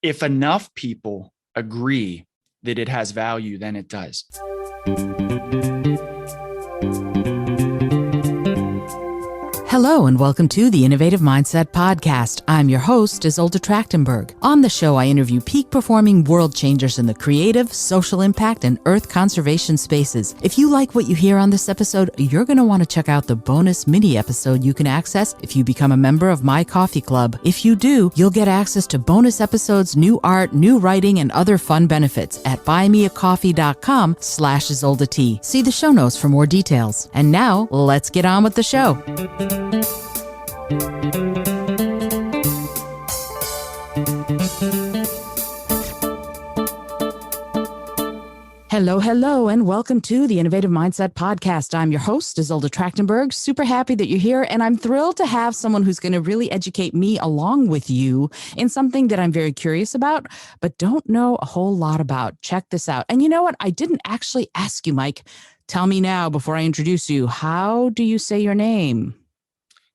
If enough people agree that it has value, then it does. Hello and welcome to the Innovative Mindset Podcast. I'm your host, Isolde Trachtenberg. On the show, I interview peak performing world changers in the creative, social impact, and earth conservation spaces. If you like what you hear on this episode, you're going to want to check out the bonus mini episode you can access if you become a member of my coffee club. If you do, you'll get access to bonus episodes, new art, new writing, and other fun benefits at buymeacoffee.com/IsoldeT. See the show notes for more details. And now, let's get on with the show. Hello, and welcome to the Innovative Mindset Podcast. I'm your host, Isolde Trachtenberg. Super happy that you're here, and I'm thrilled to have someone who's going to really educate me along with you in something that I'm very curious about, but don't know a whole lot about. Check this out. And you know what? I didn't actually ask you, Mike. Tell me now before I introduce you. How do you say your name?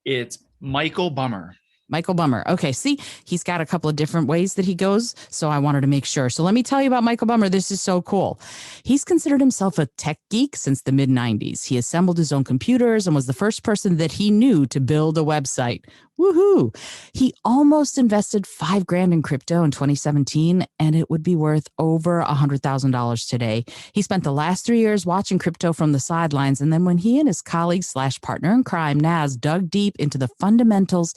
It's Michael Bummer. Michael Bummer. Okay, see, he's got a couple of different ways that he goes, so I wanted to make sure. So let me tell you about Michael Bummer. This is so cool. He's considered himself a tech geek since the mid-90s. He assembled his own computers and was the first person that he knew to build a website. Woohoo! He almost invested $5,000 in crypto in 2017, and it would be worth over $100,000 today. He spent the last 3 years watching crypto from the sidelines, and then when he and his colleague/partner in crime, Naz, dug deep into the fundamentals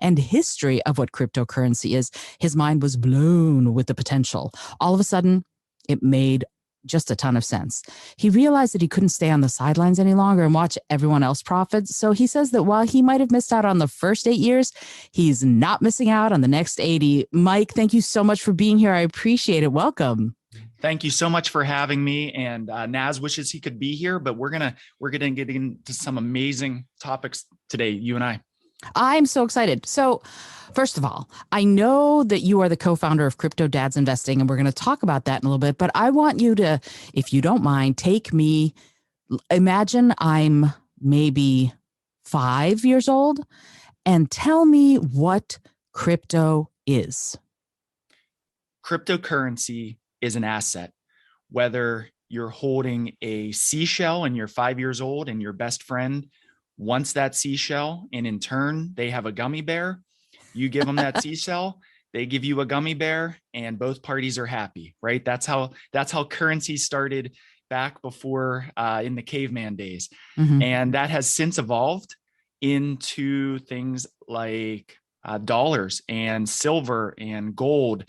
and history of what cryptocurrency is, his mind was blown with the potential. All of a sudden, it made just a ton of sense. He realized that he couldn't stay on the sidelines any longer and watch everyone else profit. So he says that while he might have missed out on the first 8 years, he's not missing out on the next 80. Mike, thank you so much for being here. I appreciate it. Welcome. Thank you so much for having me. And Naz wishes he could be here, but we're gonna get into some amazing topics today, you and I. I'm so excited. So first of all, I know that you are the co-founder of Crypto Dads Investing, and we're going to talk about that in a little bit, but I want you to, if you don't mind, take me, imagine I'm maybe 5 years old, and tell me what crypto is. Cryptocurrency is an asset. Whether you're holding a seashell and you're 5 years old and your best friend wants that seashell, and in turn, they have a gummy bear. You give them that seashell, they give you a gummy bear, and both parties are happy, right? That's how currency started back before in the caveman days. Mm-hmm. And that has since evolved into things like dollars and silver and gold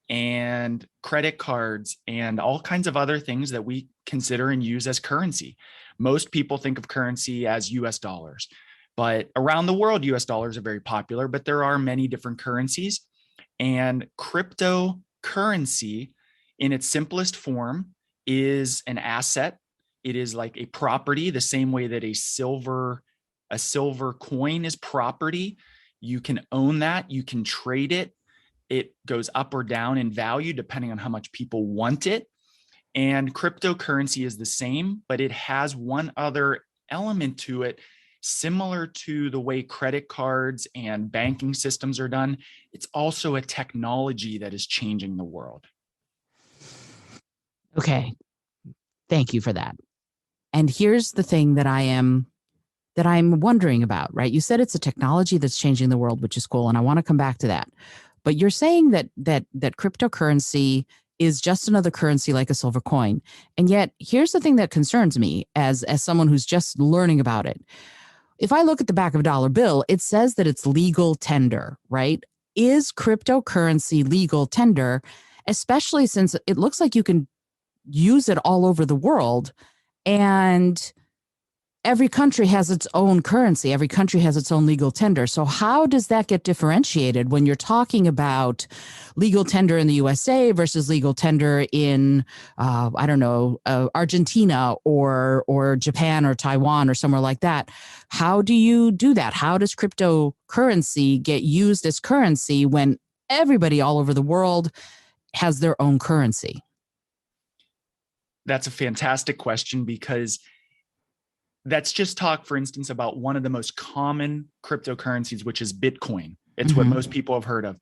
and credit cards and all kinds of other things that we consider and use as currency. Most people think of currency as US dollars, but around the world, US dollars are very popular, but there are many different currencies. And cryptocurrency in its simplest form is an asset. It is like a property, the same way that a silver coin is property. You can own that, you can trade it. It goes up or down in value depending on how much people want it. And cryptocurrency is the same, but it has one other element to it, similar to the way credit cards and banking systems are done. It's also a technology that is changing the world. Okay. Thank you for that. And here's the thing that I'm wondering about, right? You said it's a technology that's changing the world, which is cool. And I want to come back to that. But you're saying that cryptocurrency is just another currency like a silver coin. And yet, here's the thing that concerns me as someone who's just learning about it. If I look at the back of a dollar bill, it says that it's legal tender, right? Is cryptocurrency legal tender, especially since it looks like you can use it all over the world, and every country has its own currency. Every country has its own legal tender. So how does that get differentiated when you're talking about legal tender in the USA versus legal tender in, Argentina or Japan or Taiwan or somewhere like that? How do you do that? How does cryptocurrency get used as currency when everybody all over the world has their own currency? That's a fantastic question, because let's just talk, for instance, about one of the most common cryptocurrencies, which is Bitcoin. It's what most people have heard of.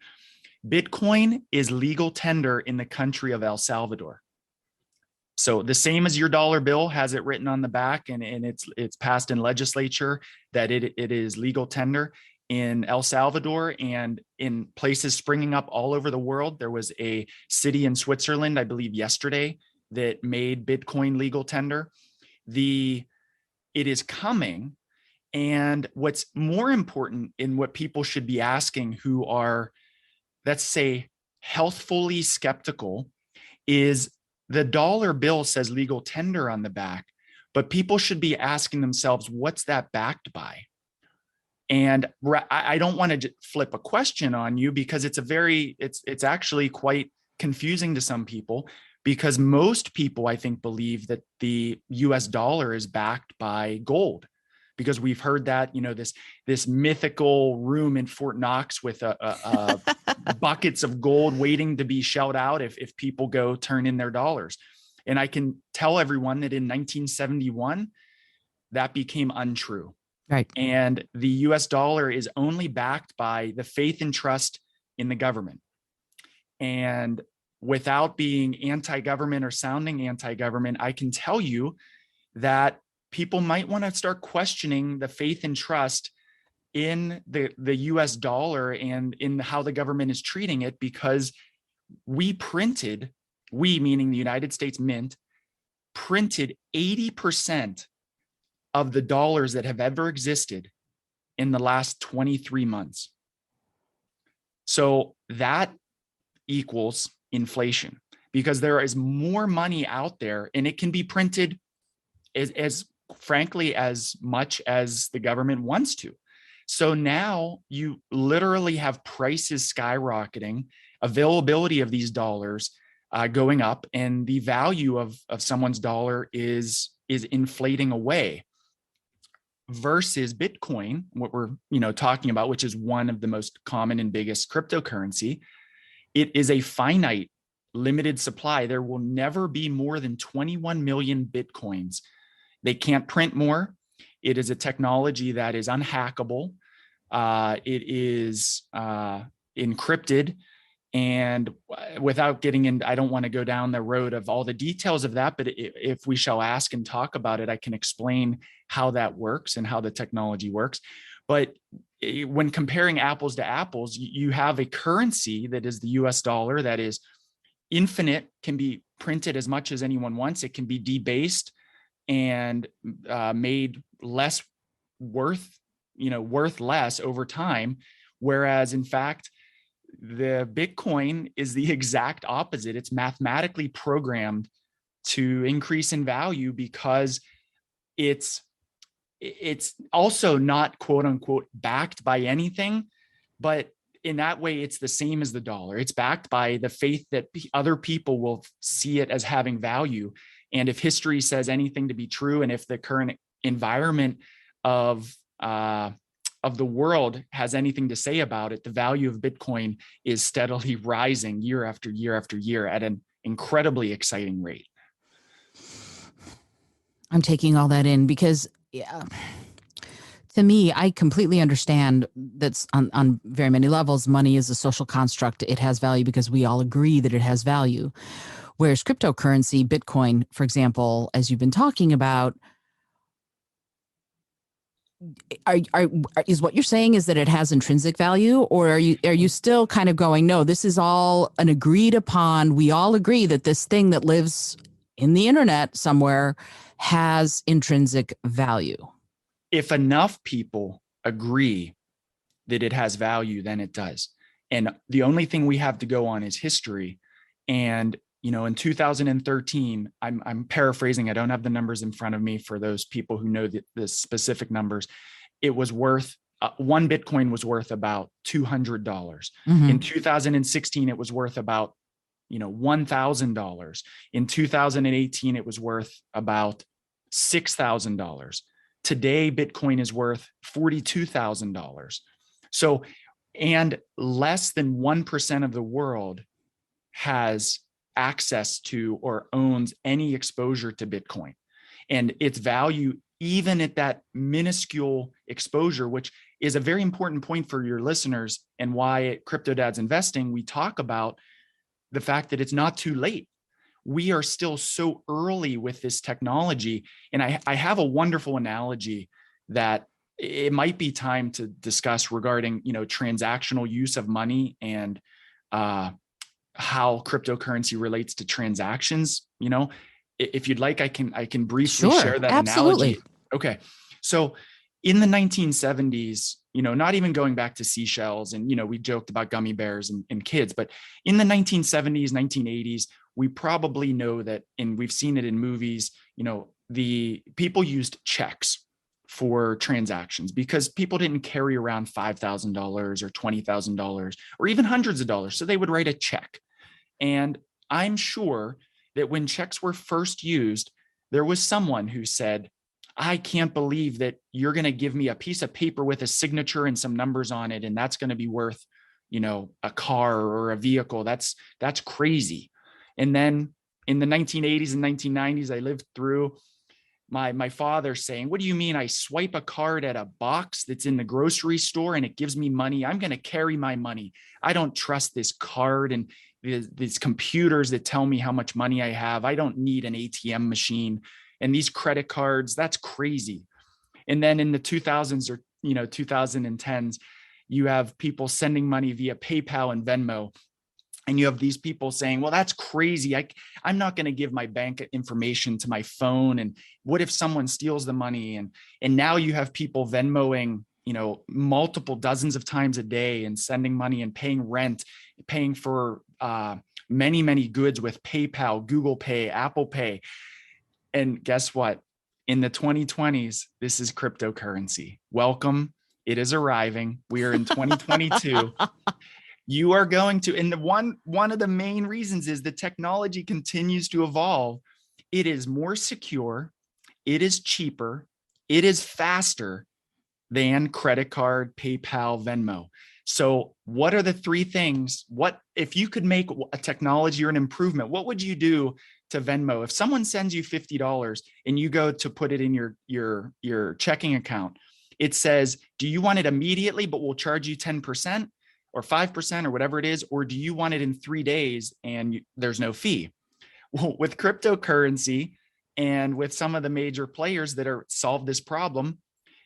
Bitcoin is legal tender in the country of El Salvador. So the same as your dollar bill has it written on the back, and it's passed in legislature that it is legal tender in El Salvador and in places springing up all over the world. There was a city in Switzerland, I believe yesterday, that made Bitcoin legal tender. It is coming. And what's more important in what people should be asking who are, let's say, healthfully skeptical is the dollar bill says legal tender on the back, but people should be asking themselves, what's that backed by? And I don't want to flip a question on you because it's actually quite confusing to some people, because most people, I think, believe that the US dollar is backed by gold, because we've heard that, this mythical room in Fort Knox with buckets of gold waiting to be shelled out if people go turn in their dollars. And I can tell everyone that in 1971, that became untrue. Right. And the US dollar is only backed by the faith and trust in the government. And without being anti-government or sounding anti-government, I can tell you that people might want to start questioning the faith and trust in the US dollar and in how the government is treating it, because we meaning the United States Mint, printed 80% of the dollars that have ever existed in the last 23 months. So that equals inflation, because there is more money out there and it can be printed as frankly as much as the government wants to. So now you literally have prices skyrocketing, availability of these dollars going up, and the value of someone's dollar is inflating away. Versus Bitcoin, what we're talking about, which is one of the most common and biggest cryptocurrency, it is a finite, limited supply. There will never be more than 21 million Bitcoins. They can't print more. It is a technology that is unhackable. It is encrypted. And without getting in, I don't want to go down the road of all the details of that, but if we shall ask and talk about it, I can explain how that works and how the technology works. But when comparing apples to apples, you have a currency that is the US dollar that is infinite, can be printed as much as anyone wants. It can be debased and made less worth less over time. Whereas in fact, the Bitcoin is the exact opposite. It's mathematically programmed to increase in value because it's also not quote unquote backed by anything, but in that way, it's the same as the dollar. It's backed by the faith that other people will see it as having value. And if history says anything to be true, and if the current environment of the world has anything to say about it, the value of Bitcoin is steadily rising year after year after year at an incredibly exciting rate. I'm taking all that in because to me, I completely understand that on very many levels, money is a social construct. It has value because we all agree that it has value. Whereas cryptocurrency, Bitcoin, for example, as you've been talking about, is what you're saying is that it has intrinsic value, or are you still kind of going, no, this is all an agreed upon, we all agree that this thing that lives in the internet somewhere has intrinsic value? If enough people agree that it has value, then it does. And the only thing we have to go on is history. And in 2013, I'm paraphrasing, I don't have the numbers in front of me for those people who know the specific numbers. It was worth, one Bitcoin was worth about $200. Mm-hmm. In 2016, it was worth about, $1,000. In 2018, it was worth about $6,000. Today, Bitcoin is worth $42,000. So, and less than 1% of the world has access to or owns any exposure to Bitcoin. And its value, even at that minuscule exposure, which is a very important point for your listeners, and why at Crypto Dads Investing, we talk about the fact that it's not too late. We are still so early with this technology. And I have a wonderful analogy that it might be time to discuss regarding, transactional use of money and how cryptocurrency relates to transactions. If you'd like, I can briefly share that absolutely. analogy. Okay. So in the 1970s, not even going back to seashells, and, we joked about gummy bears and kids, but in the 1970s, 1980s, we probably know that, and we've seen it in movies, the people used checks for transactions because people didn't carry around $5,000 or $20,000 or even hundreds of dollars. So they would write a check. And I'm sure that when checks were first used, there was someone who said, I can't believe that you're going to give me a piece of paper with a signature and some numbers on it, and that's going to be worth, a car or a vehicle. That's crazy. And then in the 1980s and 1990s, I lived through my father saying, what do you mean I swipe a card at a box that's in the grocery store and it gives me money? I'm going to carry my money. I don't trust this card and these computers that tell me how much money I have. I don't need an ATM machine. And these credit cards, that's crazy. And then in the 2000s or 2010s, you have people sending money via PayPal and Venmo. And you have these people saying, well, that's crazy. I'm not going to give my bank information to my phone. And what if someone steals the money? And now you have people Venmoing, multiple dozens of times a day and sending money and paying rent, paying for many, many goods with PayPal, Google Pay, Apple Pay. And guess what? In the 2020s, this is cryptocurrency. Welcome. It is arriving. We are in 2022. You are going to, and one of the main reasons is the technology continues to evolve. It is more secure. It is cheaper. It is faster than credit card, PayPal, Venmo. So what are the three things? What, if you could make a technology or an improvement, what would you do to Venmo? If someone sends you $50 and you go to put it in your checking account, it says, do you want it immediately, but we'll charge you 10% or 5% or whatever it is? Or do you want it in 3 days and there's no fee? Well, with cryptocurrency and with some of the major players that are solve this problem,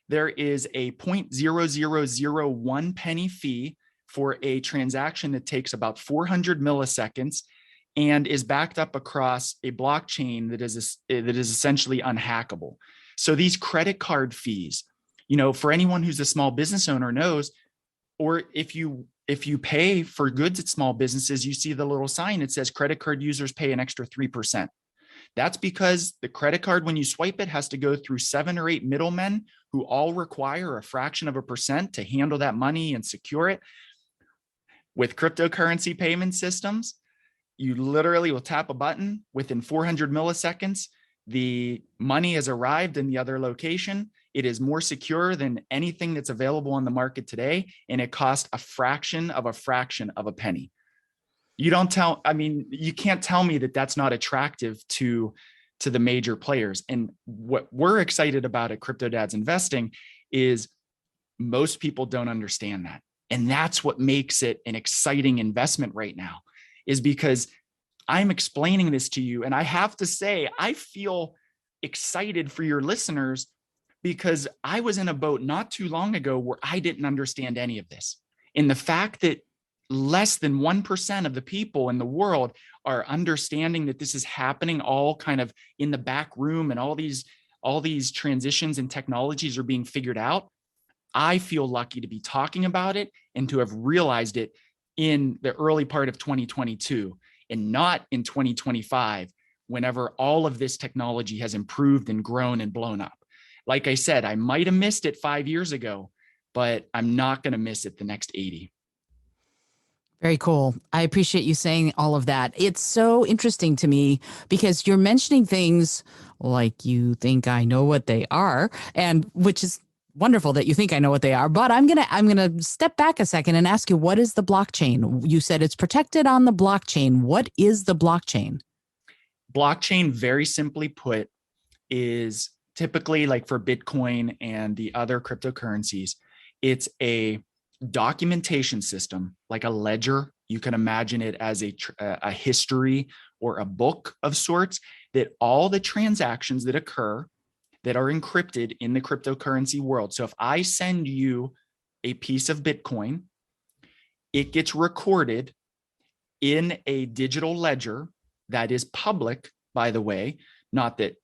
there is a 0.0001 penny fee for a transaction that takes about 400 milliseconds and is backed up across a blockchain that is essentially unhackable. So these credit card fees, for anyone who's a small business owner knows, or if you pay for goods at small businesses, you see the little sign that says credit card users pay an extra 3%. That's because the credit card, when you swipe it, has to go through 7 or 8 middlemen who all require a fraction of a percent to handle that money and secure it. With cryptocurrency payment systems, you literally will tap a button within 400 milliseconds. The money has arrived in the other location. It is more secure than anything that's available on the market today. And it costs a fraction of a penny. You can't tell me that that's not attractive to the major players. And what we're excited about at Crypto Dads Investing is most people don't understand that. And that's what makes it an exciting investment right now, is because I'm explaining this to you. And I have to say, I feel excited for your listeners because I was in a boat not too long ago where I didn't understand any of this. And the fact that less than 1% of the people in the world are understanding that this is happening all kind of in the back room, and all these transitions and technologies are being figured out. I feel lucky to be talking about it and to have realized it in the early part of 2022 and not in 2025, whenever all of this technology has improved and grown and blown up. Like I said, I might have missed it 5 years ago, but I'm not going to miss it the next 80. Very cool. I appreciate you saying all of that. It's so interesting to me because you're mentioning things like you think I know what they are, and which is wonderful that you think I know what they are. But I'm gonna step back a second and ask you, what is the blockchain? You said it's protected on the blockchain. What is the blockchain? Blockchain, very simply put, is typically, like for Bitcoin and the other cryptocurrencies, It's a documentation system, like a ledger. You can imagine it as a history or a book of sorts, that all the transactions that occur that are encrypted in the cryptocurrency world. So if I send you a piece of Bitcoin, it gets recorded in a digital ledger that is public, by the way, not that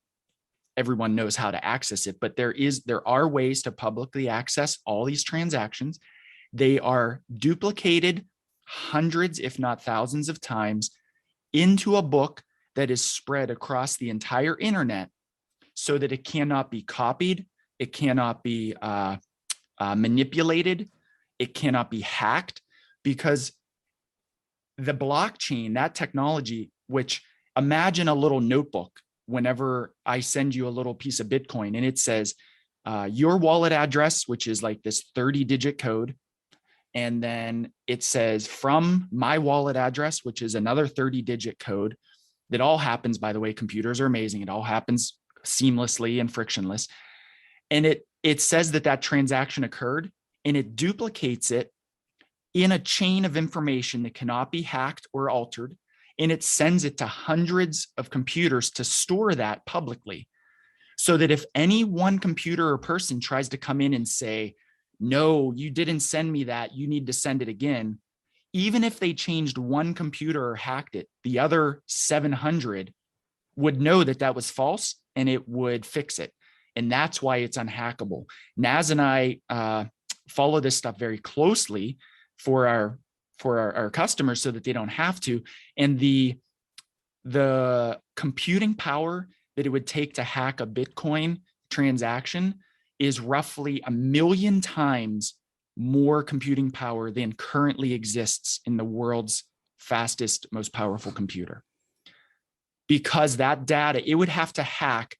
everyone knows how to access it, but there are ways to publicly access all these transactions. They are duplicated hundreds, if not thousands of times into a book that is spread across the entire internet so that it cannot be copied, it cannot be manipulated, it cannot be hacked, because the blockchain, that technology, which imagine a little notebook whenever I send you a little piece of Bitcoin and it says your wallet address, which is like this 30-digit code. And then it says from my wallet address, which is another 30-digit code. That all happens, by the way, computers are amazing. It all happens seamlessly and frictionless. And it says that transaction occurred, and it duplicates it in a chain of information that cannot be hacked or altered. And it sends it to hundreds of computers to store that publicly. So that if any one computer or person tries to come in and say, no, you didn't send me that, you need to send it again, even if they changed one computer or hacked it, the other 700 would know that was false, and it would fix it. And that's why it's unhackable. Naz and I follow this stuff very closely for our customers so that they don't have to. And the computing power that it would take to hack a Bitcoin transaction is roughly 1 million times more computing power than currently exists in the world's fastest, most powerful computer. Because that data, it would have to hack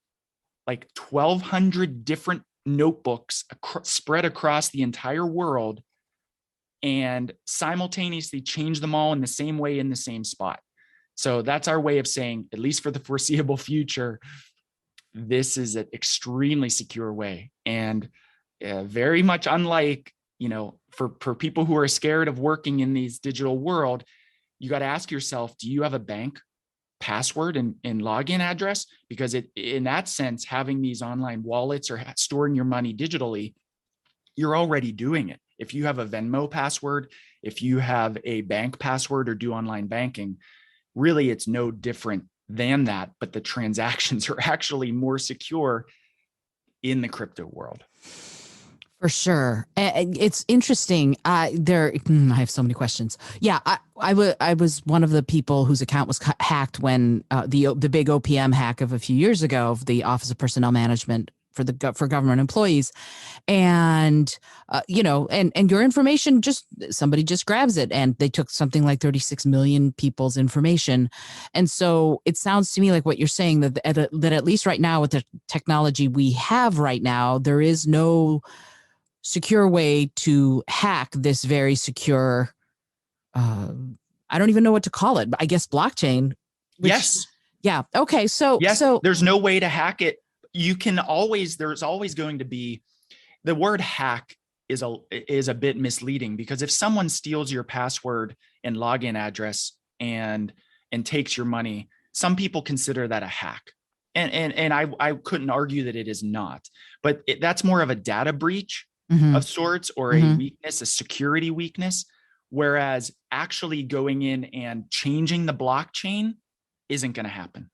like 1,200 different notebooks spread across the entire world and simultaneously change them all in the same way in the same spot. So that's our way of saying, at least for the foreseeable future, this is an extremely secure way, and very much unlike, for people who are scared of working in these digital world, you got to ask yourself, do you have a bank password and login address? Because in that sense, having these online wallets or storing your money digitally, you're already doing it. If you have a Venmo password, if you have a bank password or do online banking, really it's no different than that, but the transactions are actually more secure in the crypto world. For sure. It's interesting. I have so many questions. Yeah, I was one of the people whose account was hacked when the big OPM hack of a few years ago of the Office of Personnel Management for government employees. And, and your information, somebody just grabs it, and they took something like 36 million people's information. And so it sounds to me like what you're saying, that at least right now with the technology we have right now, there is no secure way to hack this very secure, I don't even know what to call it, but I guess blockchain. Yes. Yeah. Okay. So there's no way to hack it. There's always going to be, the word hack is a bit misleading, because if someone steals your password and login address and takes your money, some people consider that a hack. And I couldn't argue that it is not, but that's more of a data breach of sorts, or a weakness, a security weakness. Whereas actually going in and changing the blockchain isn't going to happen.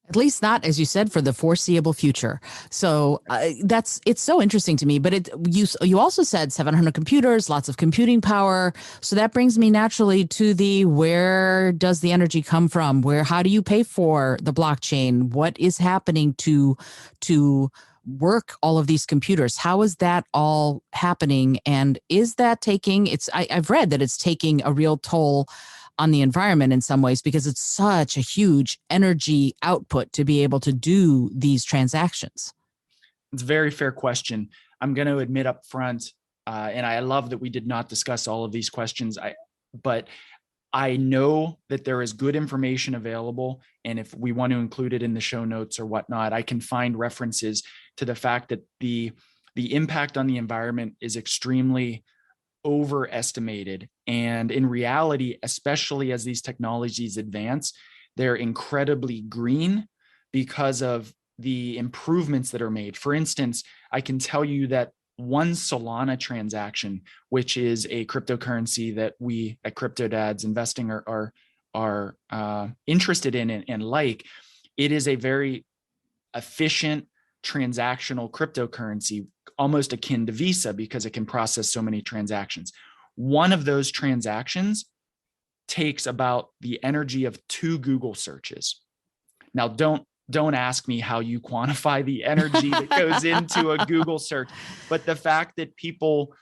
At least not, as you said, for the foreseeable future. So it's so interesting to me. But you also said 700 computers, lots of computing power. So that brings me naturally to where does the energy come from? How do you pay for the blockchain? What is happening to work all of these computers? How is that all happening? And is that I've read that it's taking a real toll on the environment in some ways, because it's such a huge energy output to be able to do these transactions. It's a very fair question. I'm going to admit up front, and I love that we did not discuss all of these questions, but I know that there is good information available. And if we want to include it in the show notes or whatnot, I can find references to the fact that the the impact on the environment is extremely overestimated. And in reality, especially as these technologies advance, they're incredibly green because of the improvements that are made. For instance, I can tell you that one Solana transaction, which is a cryptocurrency that we at CryptoDads Investing are interested in and like, it is a very efficient transactional cryptocurrency, almost akin to Visa because it can process so many transactions. One of those transactions takes about the energy of 2 Google searches. Now, don't ask me how you quantify the energy that goes into a Google search, but the fact that people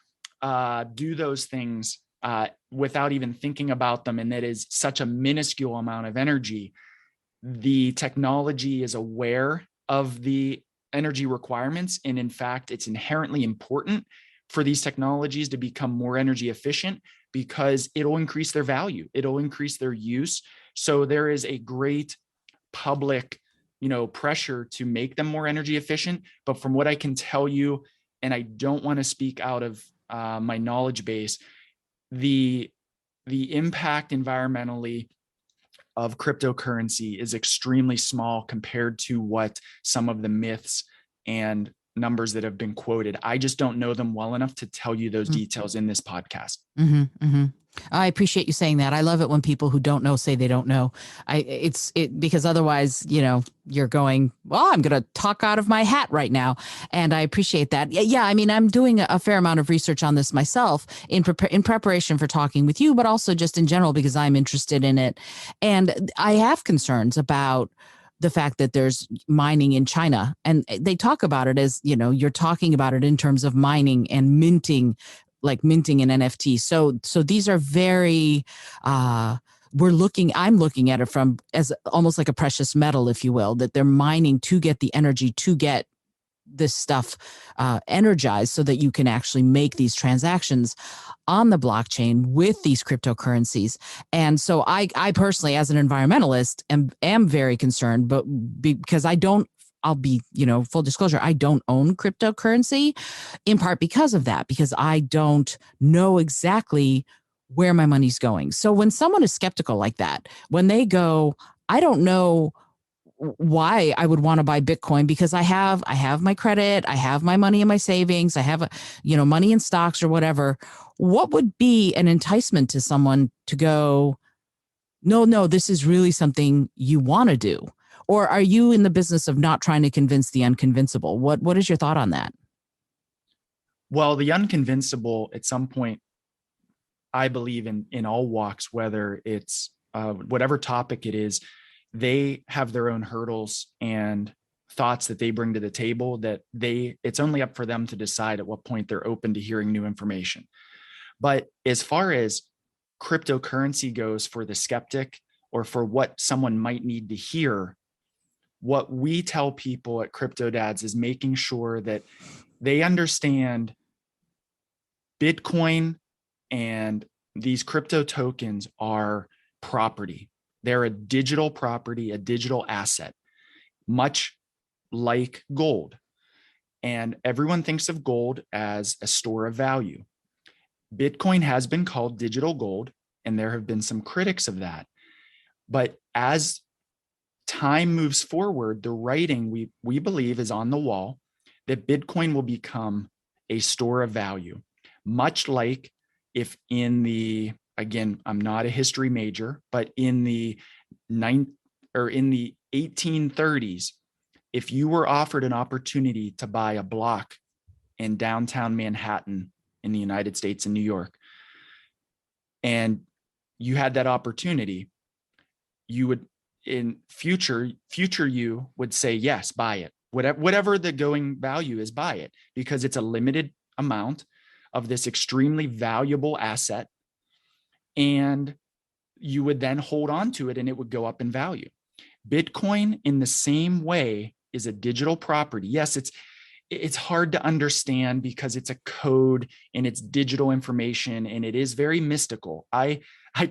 do those things without even thinking about them, and that is such a minuscule amount of energy, the technology is aware of the energy requirements. And in fact, it's inherently important for these technologies to become more energy efficient because it'll increase their value. It'll increase their use. So there is a great public, pressure to make them more energy efficient. But from what I can tell you, and I don't want to speak out of my knowledge base, the impact environmentally of cryptocurrency is extremely small compared to what some of the myths and numbers that have been quoted. I just don't know them well enough to tell you those details in this podcast. I appreciate you saying that. I love it when people who don't know say they don't know. Because otherwise, you're going, well, I'm going to talk out of my hat right now. And I appreciate that. Yeah. I mean, I'm doing a fair amount of research on this myself in preparation for talking with you, but also just in general, because I'm interested in it. And I have concerns about the fact that there's mining in China, and they talk about it as, you're talking about it in terms of mining and minting, like minting an NFT. So these are very, I'm looking at it from as almost like a precious metal, if you will, that they're mining to get the energy to get this stuff energized so that you can actually make these transactions on the blockchain with these cryptocurrencies. And so I personally, as an environmentalist, am very concerned, but because I'll be, full disclosure, I don't own cryptocurrency, in part because of that, because I don't know exactly where my money's going. So when someone is skeptical like that, when they go, I don't know why I would want to buy Bitcoin because I have my credit, I have my money in my savings, I have, money in stocks or whatever. What would be an enticement to someone to go, no, this is really something you want to do? Or are you in the business of not trying to convince the unconvincible? What is your thought on that? Well, the unconvincible at some point, I believe in all walks, whether it's whatever topic it is, they have their own hurdles and thoughts that they bring to the table that it's only up for them to decide at what point they're open to hearing new information. But as far as cryptocurrency goes for the skeptic or for what someone might need to hear, what we tell people at CryptoDads is making sure that they understand Bitcoin and these crypto tokens are property. They're a digital property, a digital asset, much like gold. And everyone thinks of gold as a store of value. Bitcoin has been called digital gold, and there have been some critics of that. But as time moves forward, the writing we believe is on the wall that Bitcoin will become a store of value, much like if again, I'm not a history major, but in the 1830s, if you were offered an opportunity to buy a block in downtown Manhattan in the United States in New York, and you had that opportunity, you would, in future you would say, yes, buy it. Whatever the going value is, buy it, because it's a limited amount of this extremely valuable asset. And you would then hold on to it and it would go up in value. Bitcoin, in the same way, is a digital property. Yes, it's hard to understand because it's a code and it's digital information and it is very mystical. I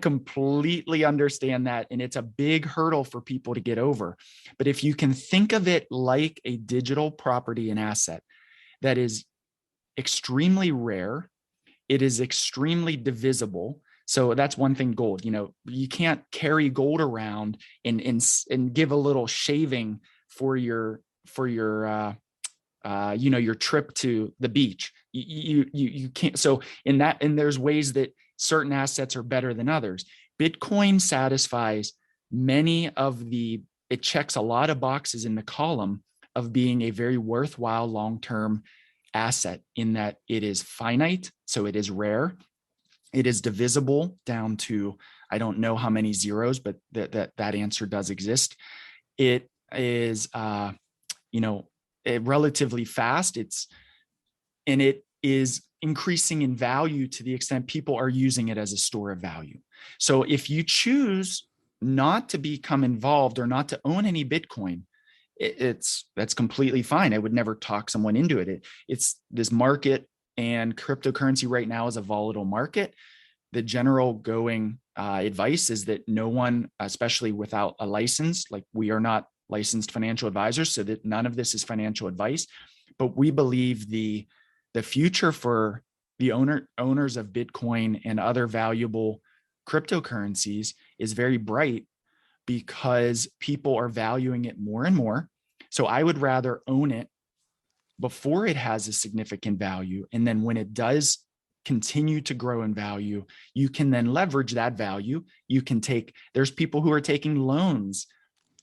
completely understand that, and it's a big hurdle for people to get over. But if you can think of it like a digital property and asset that is extremely rare. It is extremely divisible. So that's one thing gold, you can't carry gold around and give a little shaving for your your trip to the beach. You can't. So and there's ways that certain assets are better than others. Bitcoin satisfies it checks a lot of boxes in the column of being a very worthwhile long-term asset, in that it is finite. So it is rare. It is divisible down to, I don't know how many zeros, but that answer does exist. It is, relatively fast. It is increasing in value to the extent people are using it as a store of value. So if you choose not to become involved or not to own any Bitcoin, that's completely fine. I would never talk someone into it. It's this market, and cryptocurrency right now is a volatile market. The general going advice is that no one, especially without a license, like we are not licensed financial advisors, so that none of this is financial advice, but we believe the future for the owners of Bitcoin and other valuable cryptocurrencies is very bright, because people are valuing it more and more. So I would rather own it before it has a significant value. And then when it does continue to grow in value, you can then leverage that value. There's people who are taking loans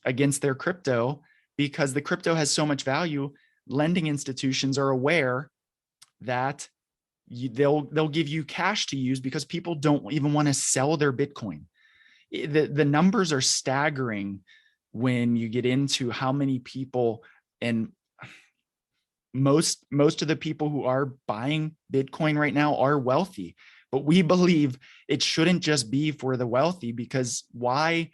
against their crypto because the crypto has so much value. Lending institutions are aware that they'll give you cash to use because people don't even want to sell their Bitcoin. The numbers are staggering when you get into how many people, and most of the people who are buying Bitcoin right now are wealthy. But we believe it shouldn't just be for the wealthy, because why,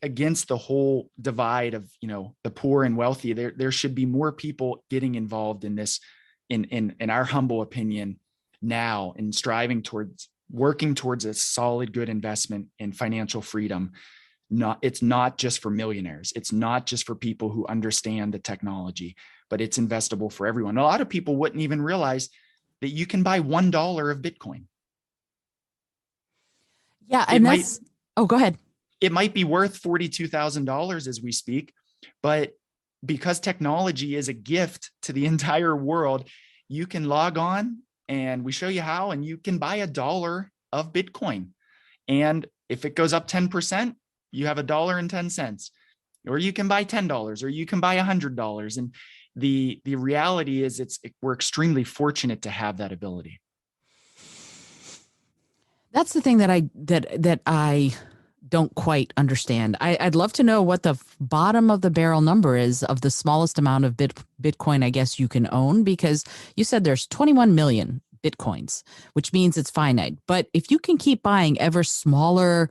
against the whole divide of, the poor and wealthy, there should be more people getting involved in this, in our humble opinion now, and working towards a solid, good investment in financial freedom. It's not just for millionaires. It's not just for people who understand the technology, but it's investable for everyone. A lot of people wouldn't even realize that you can buy $1 of Bitcoin. Yeah. And go ahead. It might be worth $42,000 as we speak, but because technology is a gift to the entire world, you can log on and we show you how, and you can buy $1 of Bitcoin. And if it goes up 10%, you have $1.10, or you can buy $10, or you can buy $100. And the reality is we're extremely fortunate to have that ability. That's the thing that I don't quite understand. I'd love to know what the bottom of the barrel number is of the smallest amount of Bitcoin, I guess, you can own, because you said there's 21 million Bitcoins, which means it's finite. But if you can keep buying ever smaller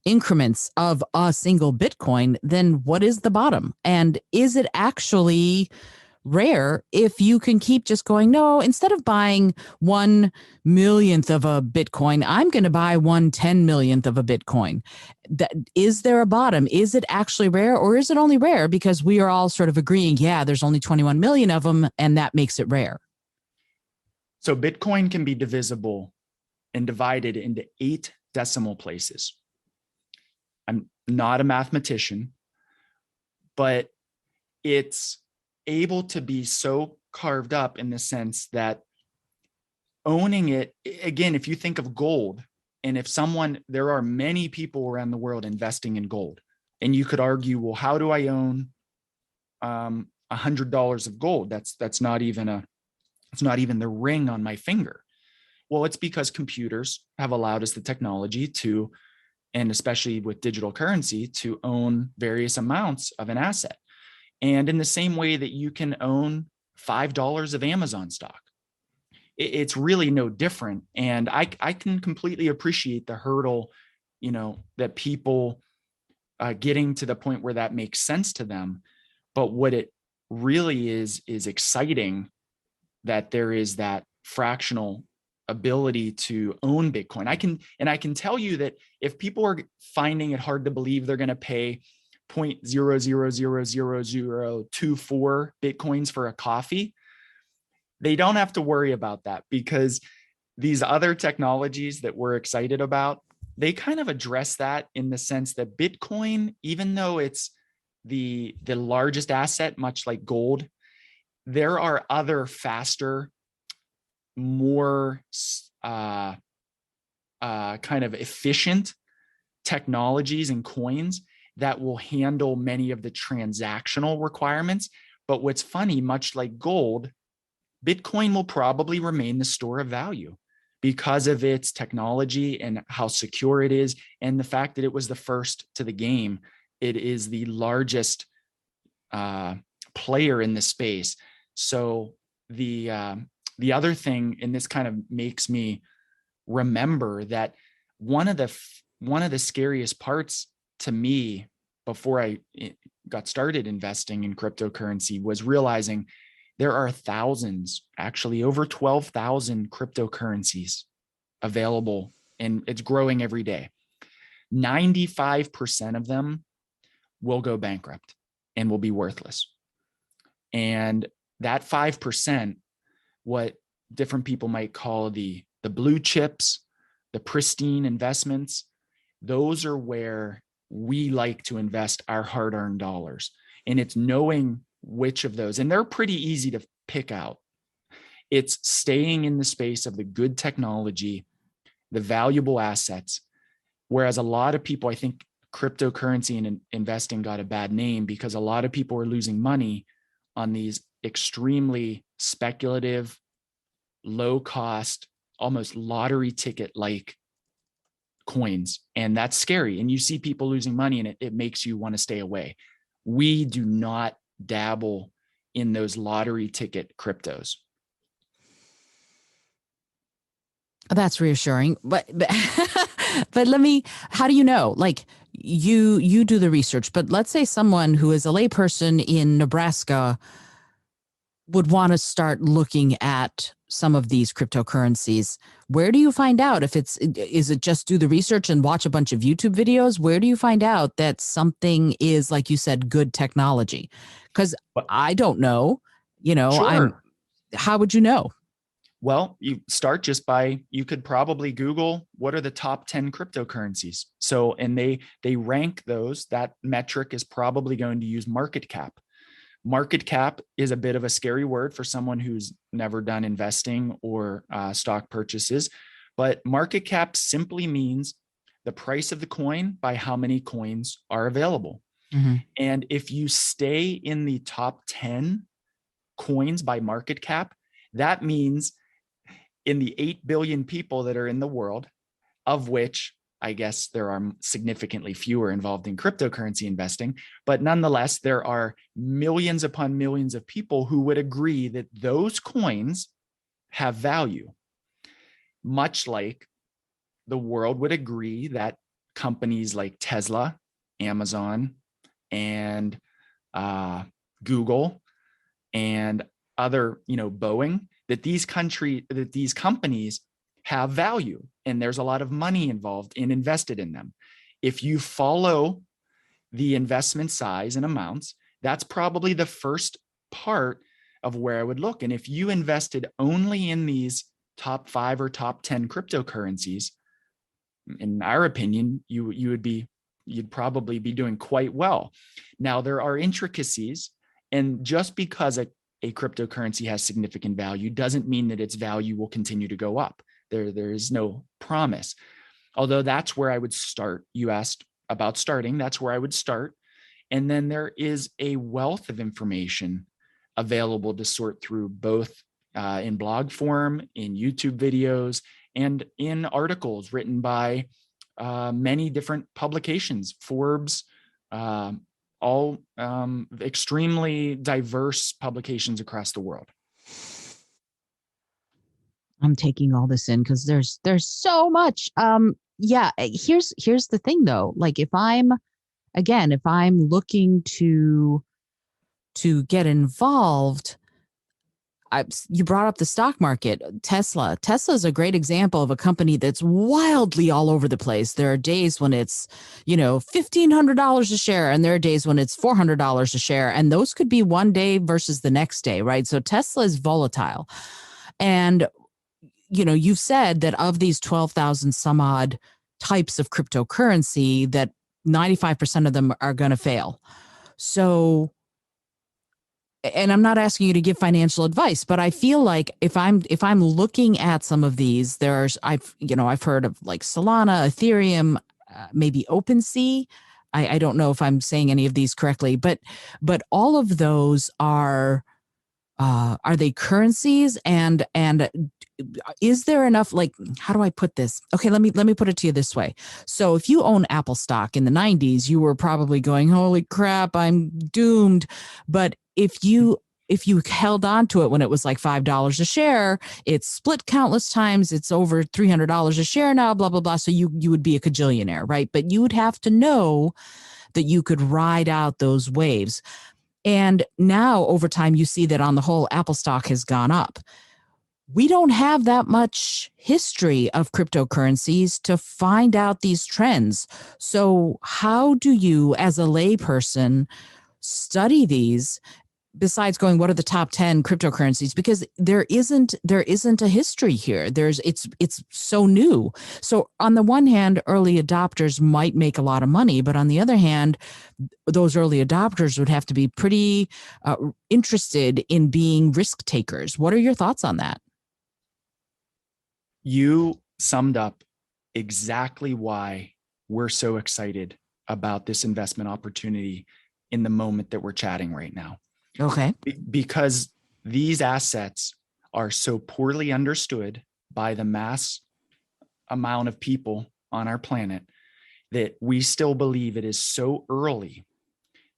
increments of a single Bitcoin, then what is the bottom? And is it actually rare if you can keep just going, no, instead of buying 1/1,000,000th of a Bitcoin, I'm going to buy 1/10,000,000th of a Bitcoin? Is there a bottom? Is it actually rare, or is it only rare because we are all sort of agreeing, yeah, there's only 21 million of them, and that makes it rare? So Bitcoin can be divisible and divided into 8 decimal places. I'm not a mathematician, but it's able to be so carved up in the sense that owning it, again, if you think of gold, and there are many people around the world investing in gold, and you could argue, well, how do I own $100 of gold? That's not even it's not even the ring on my finger. Well, it's because computers have allowed us the technology to, and especially with digital currency, to own various amounts of an asset. And in the same way that you can own $5 of Amazon stock, it's really no different. And I can completely appreciate the hurdle, that people getting to the point where that makes sense to them. But what it really is exciting that there is that fractional ability to own Bitcoin. I can tell you that if people are finding it hard to believe they're going to pay 0.00000024 Bitcoins for a coffee, they don't have to worry about that, because these other technologies that we're excited about, they kind of address that in the sense that Bitcoin, even though it's the largest asset, much like gold, there are other faster, more kind of efficient technologies and coins that will handle many of the transactional requirements. But what's funny, much like gold, Bitcoin will probably remain the store of value because of its technology and how secure it is, and the fact that it was the first to the game. It is the largest player in the space. So the other thing, and this kind of makes me remember that one of the scariest parts to me before I got started investing in cryptocurrency was realizing there are thousands, actually over 12,000 cryptocurrencies available, and it's growing every day. 95% of them will go bankrupt and will be worthless. And that 5%, what different people might call the blue chips, the pristine investments, those are where we like to invest our hard-earned dollars. And it's knowing which of those, and they're pretty easy to pick out. It's staying in the space of the good technology, the valuable assets. Whereas a lot of people, I think cryptocurrency and investing got a bad name because a lot of people are losing money on these extremely speculative, low cost, almost lottery ticket like coins. And that's scary. And you see people losing money, and it makes you want to stay away. We do not dabble in those lottery ticket cryptos. That's reassuring, but let me, how do you know? Like you do the research, but let's say someone who is a layperson in Nebraska would want to start looking at some of these cryptocurrencies. Where do you find out if is it just do the research and watch a bunch of YouTube videos? Where do you find out that something is, like you said, good technology? Because I don't know, Sure. how would you know? Well, you start just you could probably Google what are the top 10 cryptocurrencies. So, and they rank those. That metric is probably going to use market cap. Market cap is a bit of a scary word for someone who's never done investing or stock purchases, but market cap simply means the price of the coin by how many coins are available. Mm-hmm. And if you stay in the top 10 coins by market cap, that means in the 8 billion people that are in the world, of which I guess there are significantly fewer involved in cryptocurrency investing, but nonetheless, there are millions upon millions of people who would agree that those coins have value. Much like the world would agree that companies like Tesla, Amazon, and Google, and other, Boeing, that these companies have value, and there's a lot of money involved and invested in them. If you follow the investment size and amounts, that's probably the first part of where I would look. And if you invested only in these top 5 or top 10 cryptocurrencies, in our opinion, you'd probably be doing quite well. Now, there are intricacies, and just because a cryptocurrency has significant value doesn't mean that its value will continue to go up. There is no promise. Although that's where I would start. You asked about starting. That's where I would start. And then there is a wealth of information available to sort through, both in blog form, in YouTube videos, and in articles written by many different publications, Forbes, all extremely diverse publications across the world. I'm taking all this in because there's so much. Here's the thing though. Like if I'm looking to get involved, You brought up the stock market. Tesla is a great example of a company that's wildly all over the place. There are days when it's, $1,500 a share, and there are days when it's $400 a share, and those could be one day versus the next day, right? So Tesla is volatile. And you've said that of these 12,000 some odd types of cryptocurrency, that 95% of them are going to fail. So, and I'm not asking you to give financial advice, but I feel like if I'm looking at some of these, I've heard of like Solana, Ethereum, maybe OpenSea. I don't know if I'm saying any of these correctly, but all of those are they currencies, and is there enough, like, how do I put this? Okay, let me put it to you this way. So if you own Apple stock in the 90s, you were probably going, holy crap, I'm doomed. But if you held on to it when it was like $5 a share, it's split countless times, it's over $300 a share now, blah, blah, blah. So you would be a cajillionaire, right? But you would have to know that you could ride out those waves. And now over time, you see that on the whole, Apple stock has gone up. We don't have that much history of cryptocurrencies to find out these trends. So how do you, as a layperson, study these besides going, what are the top 10 cryptocurrencies? Because there isn't a history here. It's so new. So on the one hand, early adopters might make a lot of money, but on the other hand, those early adopters would have to be pretty interested in being risk takers. What are your thoughts on that? You summed up exactly why we're so excited about this investment opportunity in the moment that we're chatting right now. Okay. Because these assets are so poorly understood by the mass amount of people on our planet that we still believe it is so early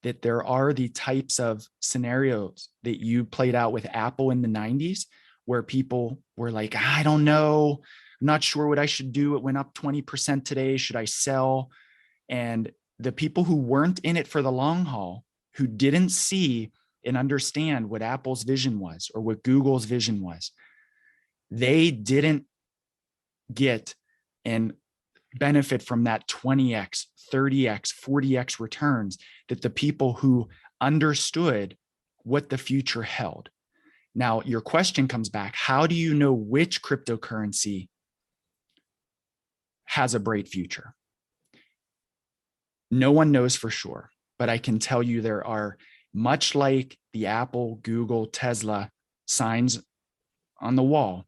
that there are the types of scenarios that you played out with Apple in the 90s, where people were like, I don't know, I'm not sure what I should do. It went up 20% today. Should I sell? And the people who weren't in it for the long haul, who didn't see and understand what Apple's vision was or what Google's vision was, they didn't get and benefit from that 20x, 30x, 40x returns that the people who understood what the future held. Now, your question comes back, how do you know which cryptocurrency has a bright future? No one knows for sure, but I can tell you there are, much like the Apple, Google, Tesla signs on the wall,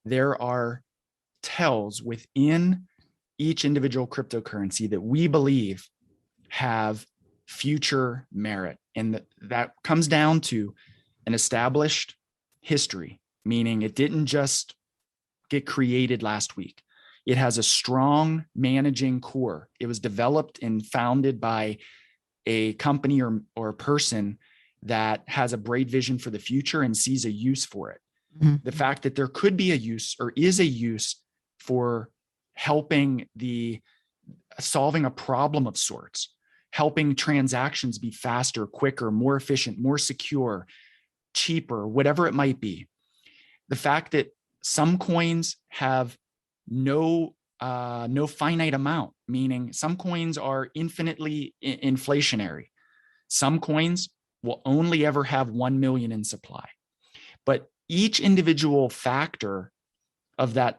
there are tells within each individual cryptocurrency that we believe have future merit. And that comes down to an established history, meaning it didn't just get created last week. It has a strong managing core. It was developed and founded by a company or a person that has a bright vision for the future and sees a use for it. Mm-hmm. The fact that there could be a use or is a use for helping solving a problem of sorts, helping transactions be faster, quicker, more efficient, more secure, cheaper, whatever it might be. The fact that some coins have no finite amount, meaning some coins are infinitely inflationary. Some coins will only ever have 1 million in supply. But each individual factor of that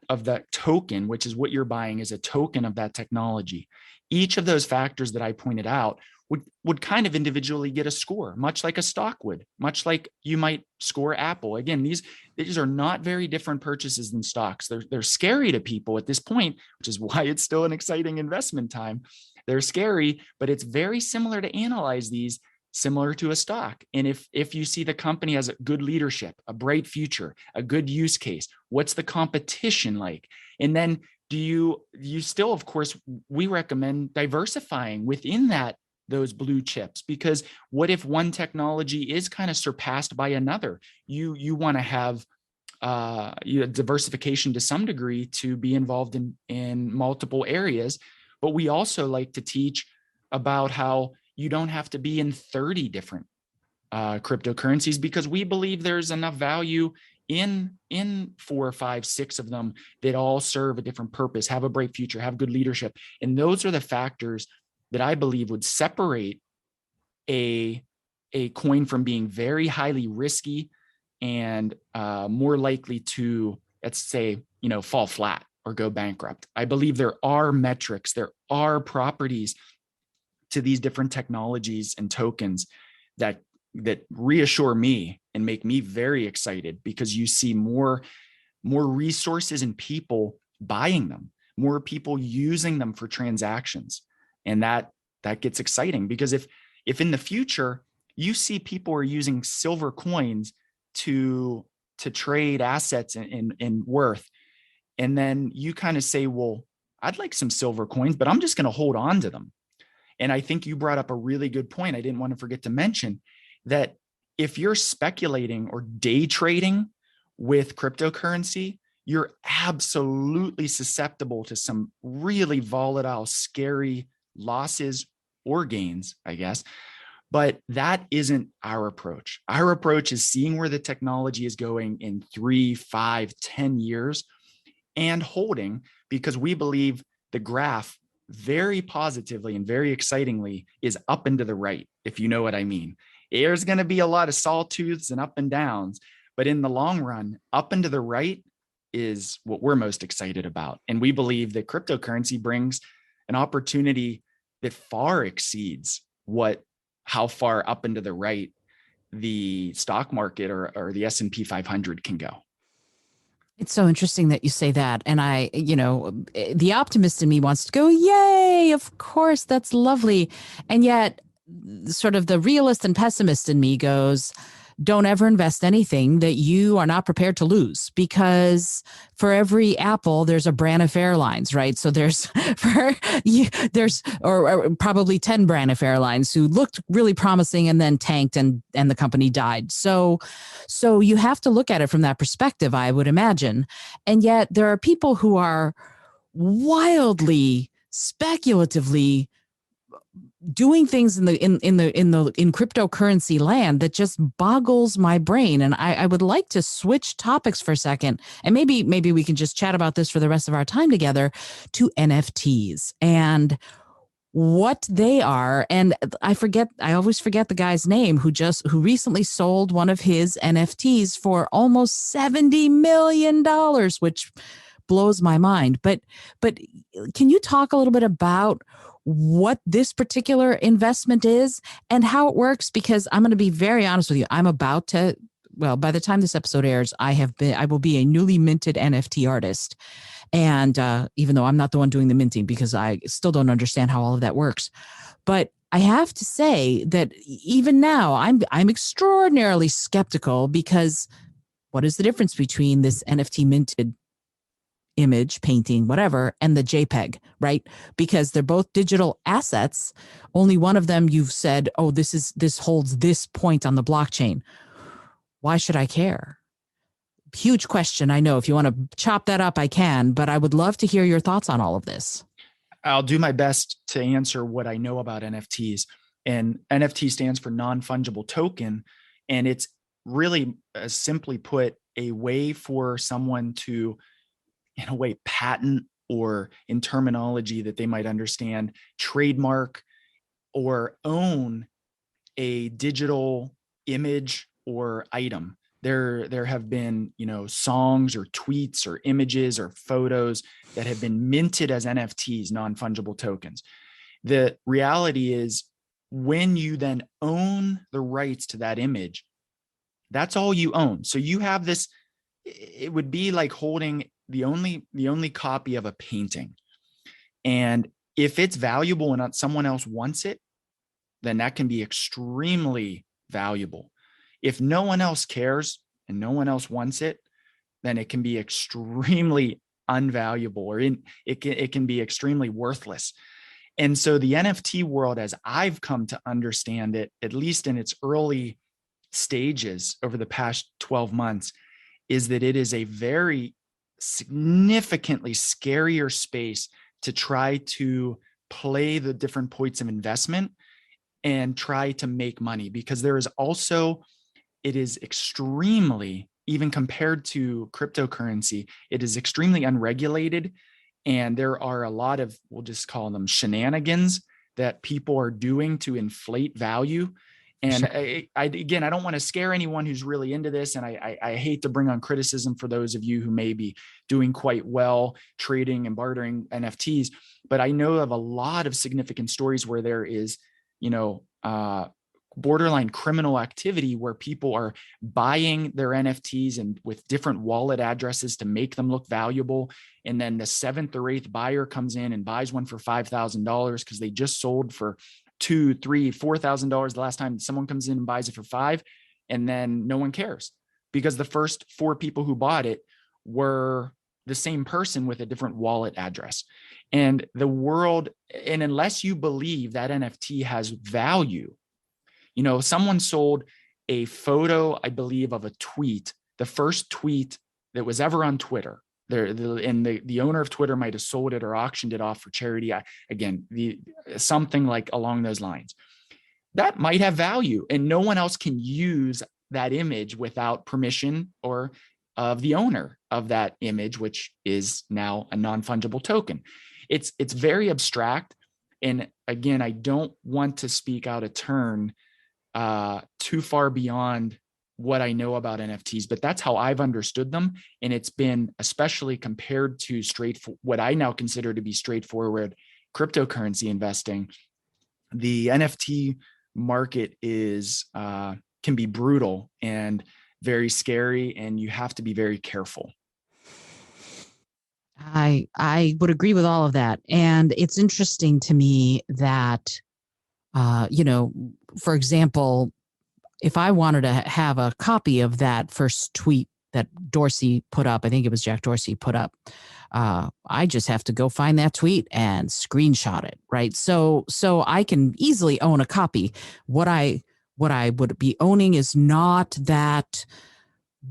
token, which is what you're buying, is a token of that technology. Each of those factors that I pointed out would kind of individually get a score, much like a stock would, much like you might score Apple. Again, these are not very different purchases than stocks. They're scary to people at this point, which is why it's still an exciting investment time. They're scary, but it's very similar to analyze these, similar to a stock. And if you see the company has a good leadership, a bright future, a good use case, what's the competition like? And then do you still, of course, we recommend diversifying within those blue chips, because what if one technology is kind of surpassed by another? You want to have diversification to some degree to be involved in multiple areas. But we also like to teach about how you don't have to be in 30 different cryptocurrencies, because we believe there's enough value in 4, 5, 6 of them that all serve a different purpose, have a bright future, have good leadership. And those are the factors that I believe would separate a coin from being very highly risky and more likely to, let's say, fall flat or go bankrupt. I believe there are metrics, there are properties to these different technologies and tokens that reassure me and make me very excited, because you see more resources and people buying them, more people using them for transactions. And that gets exciting, because if in the future you see people are using silver coins to trade assets in worth, and then you kind of say, well, I'd like some silver coins, but I'm just going to hold on to them. And I think you brought up a really good point I didn't want to forget to mention, that if you're speculating or day trading with cryptocurrency, you're absolutely susceptible to some really volatile, scary losses or gains, I guess. But that isn't our approach. Our approach is seeing where the technology is going in 3, 5, 10 years and holding, because we believe the graph very positively and very excitingly is up and to the right, if you know what I mean. There's going to be a lot of sawtooths and up and downs, but in the long run, up and to the right is what we're most excited about. And we believe that cryptocurrency brings an opportunity that far exceeds how far up and to the right the stock market or the S&P 500 can go. It's so interesting that you say that. And the optimist in me wants to go, yay, of course, that's lovely. And yet sort of the realist and pessimist in me goes, don't ever invest anything that you are not prepared to lose, because for every Apple, there's a Braniff Airlines, right? So there's probably 10 Braniff Airlines who looked really promising and then tanked and the company died. So you have to look at it from that perspective, I would imagine. And yet there are people who are wildly speculatively doing things in cryptocurrency land that just boggles my brain. And I would like to switch topics for a second, and maybe we can just chat about this for the rest of our time together, to NFTs and what they are. And I always forget the guy's name who recently sold one of his NFTs for almost $70 million, which blows my mind. But can you talk a little bit about what this particular investment is and how it works? Because I'm going to be very honest with you. I'm about to, by the time this episode airs, I will be a newly minted NFT artist. And even though I'm not the one doing the minting, because I still don't understand how all of that works. But I have to say that even now I'm extraordinarily skeptical, because what is the difference between this NFT minted image, painting, whatever, and the JPEG, right? Because they're both digital assets. Only one of them you've said, oh, this holds this point on the blockchain. Why should I care? Huge question. I know if you want to chop that up, I can, but I would love to hear your thoughts on all of this. I'll do my best to answer what I know about NFTs. And NFT stands for non-fungible token. And it's really, simply put, a way for someone to, in a way, patent, or in terminology that they might understand, trademark or own a digital image or item. There have been, songs or tweets or images or photos that have been minted as NFTs, non-fungible tokens. The reality is, when you then own the rights to that image, that's all you own. So you have this, it would be like holding the only copy of a painting. And if it's valuable and not someone else wants it, then that can be extremely valuable. If no one else cares and no one else wants it, then it can be extremely unvaluable, or it can be extremely worthless. And so the NFT world, as I've come to understand it, at least in its early stages over the past 12 months, is that it is a very significantly scarier space to try to play the different points of investment and try to make money, because there is also, it is extremely, even compared to cryptocurrency, it is extremely unregulated. And there are a lot of, we'll just call them shenanigans that people are doing to inflate value. And Sure. again, I don't want to scare anyone who's really into this. And I hate to bring on criticism for those of you who may be doing quite well trading and bartering NFTs, but I know of a lot of significant stories where there is, borderline criminal activity where people are buying their NFTs and with different wallet addresses to make them look valuable. And then the seventh or eighth buyer comes in and buys one for $5,000 because they just sold for $2,000, $3,000, $4,000 the last time. Someone comes in and buys it for $5,000, and then no one cares because the first 4 people who bought it were the same person with a different wallet address. And the world, and unless you believe that NFT has value, someone sold a photo, I believe, of a tweet, the first tweet that was ever on Twitter. And the owner of Twitter might have sold it or auctioned it off for charity. Something like along those lines. That might have value, and no one else can use that image without permission or of the owner of that image, which is now a non-fungible token. It's very abstract. And again, I don't want to speak out of turn too far beyond what I know about NFTs, but that's how I've understood them. And it's been, especially compared to what I now consider to be straightforward cryptocurrency investing, the NFT market can be brutal and very scary, and you have to be very careful. I would agree with all of that. And it's interesting to me that, for example, if I wanted to have a copy of that first tweet that Dorsey put up, I think it was Jack Dorsey put up, I just have to go find that tweet and screenshot it, right? So I can easily own a copy. What I would be owning is not that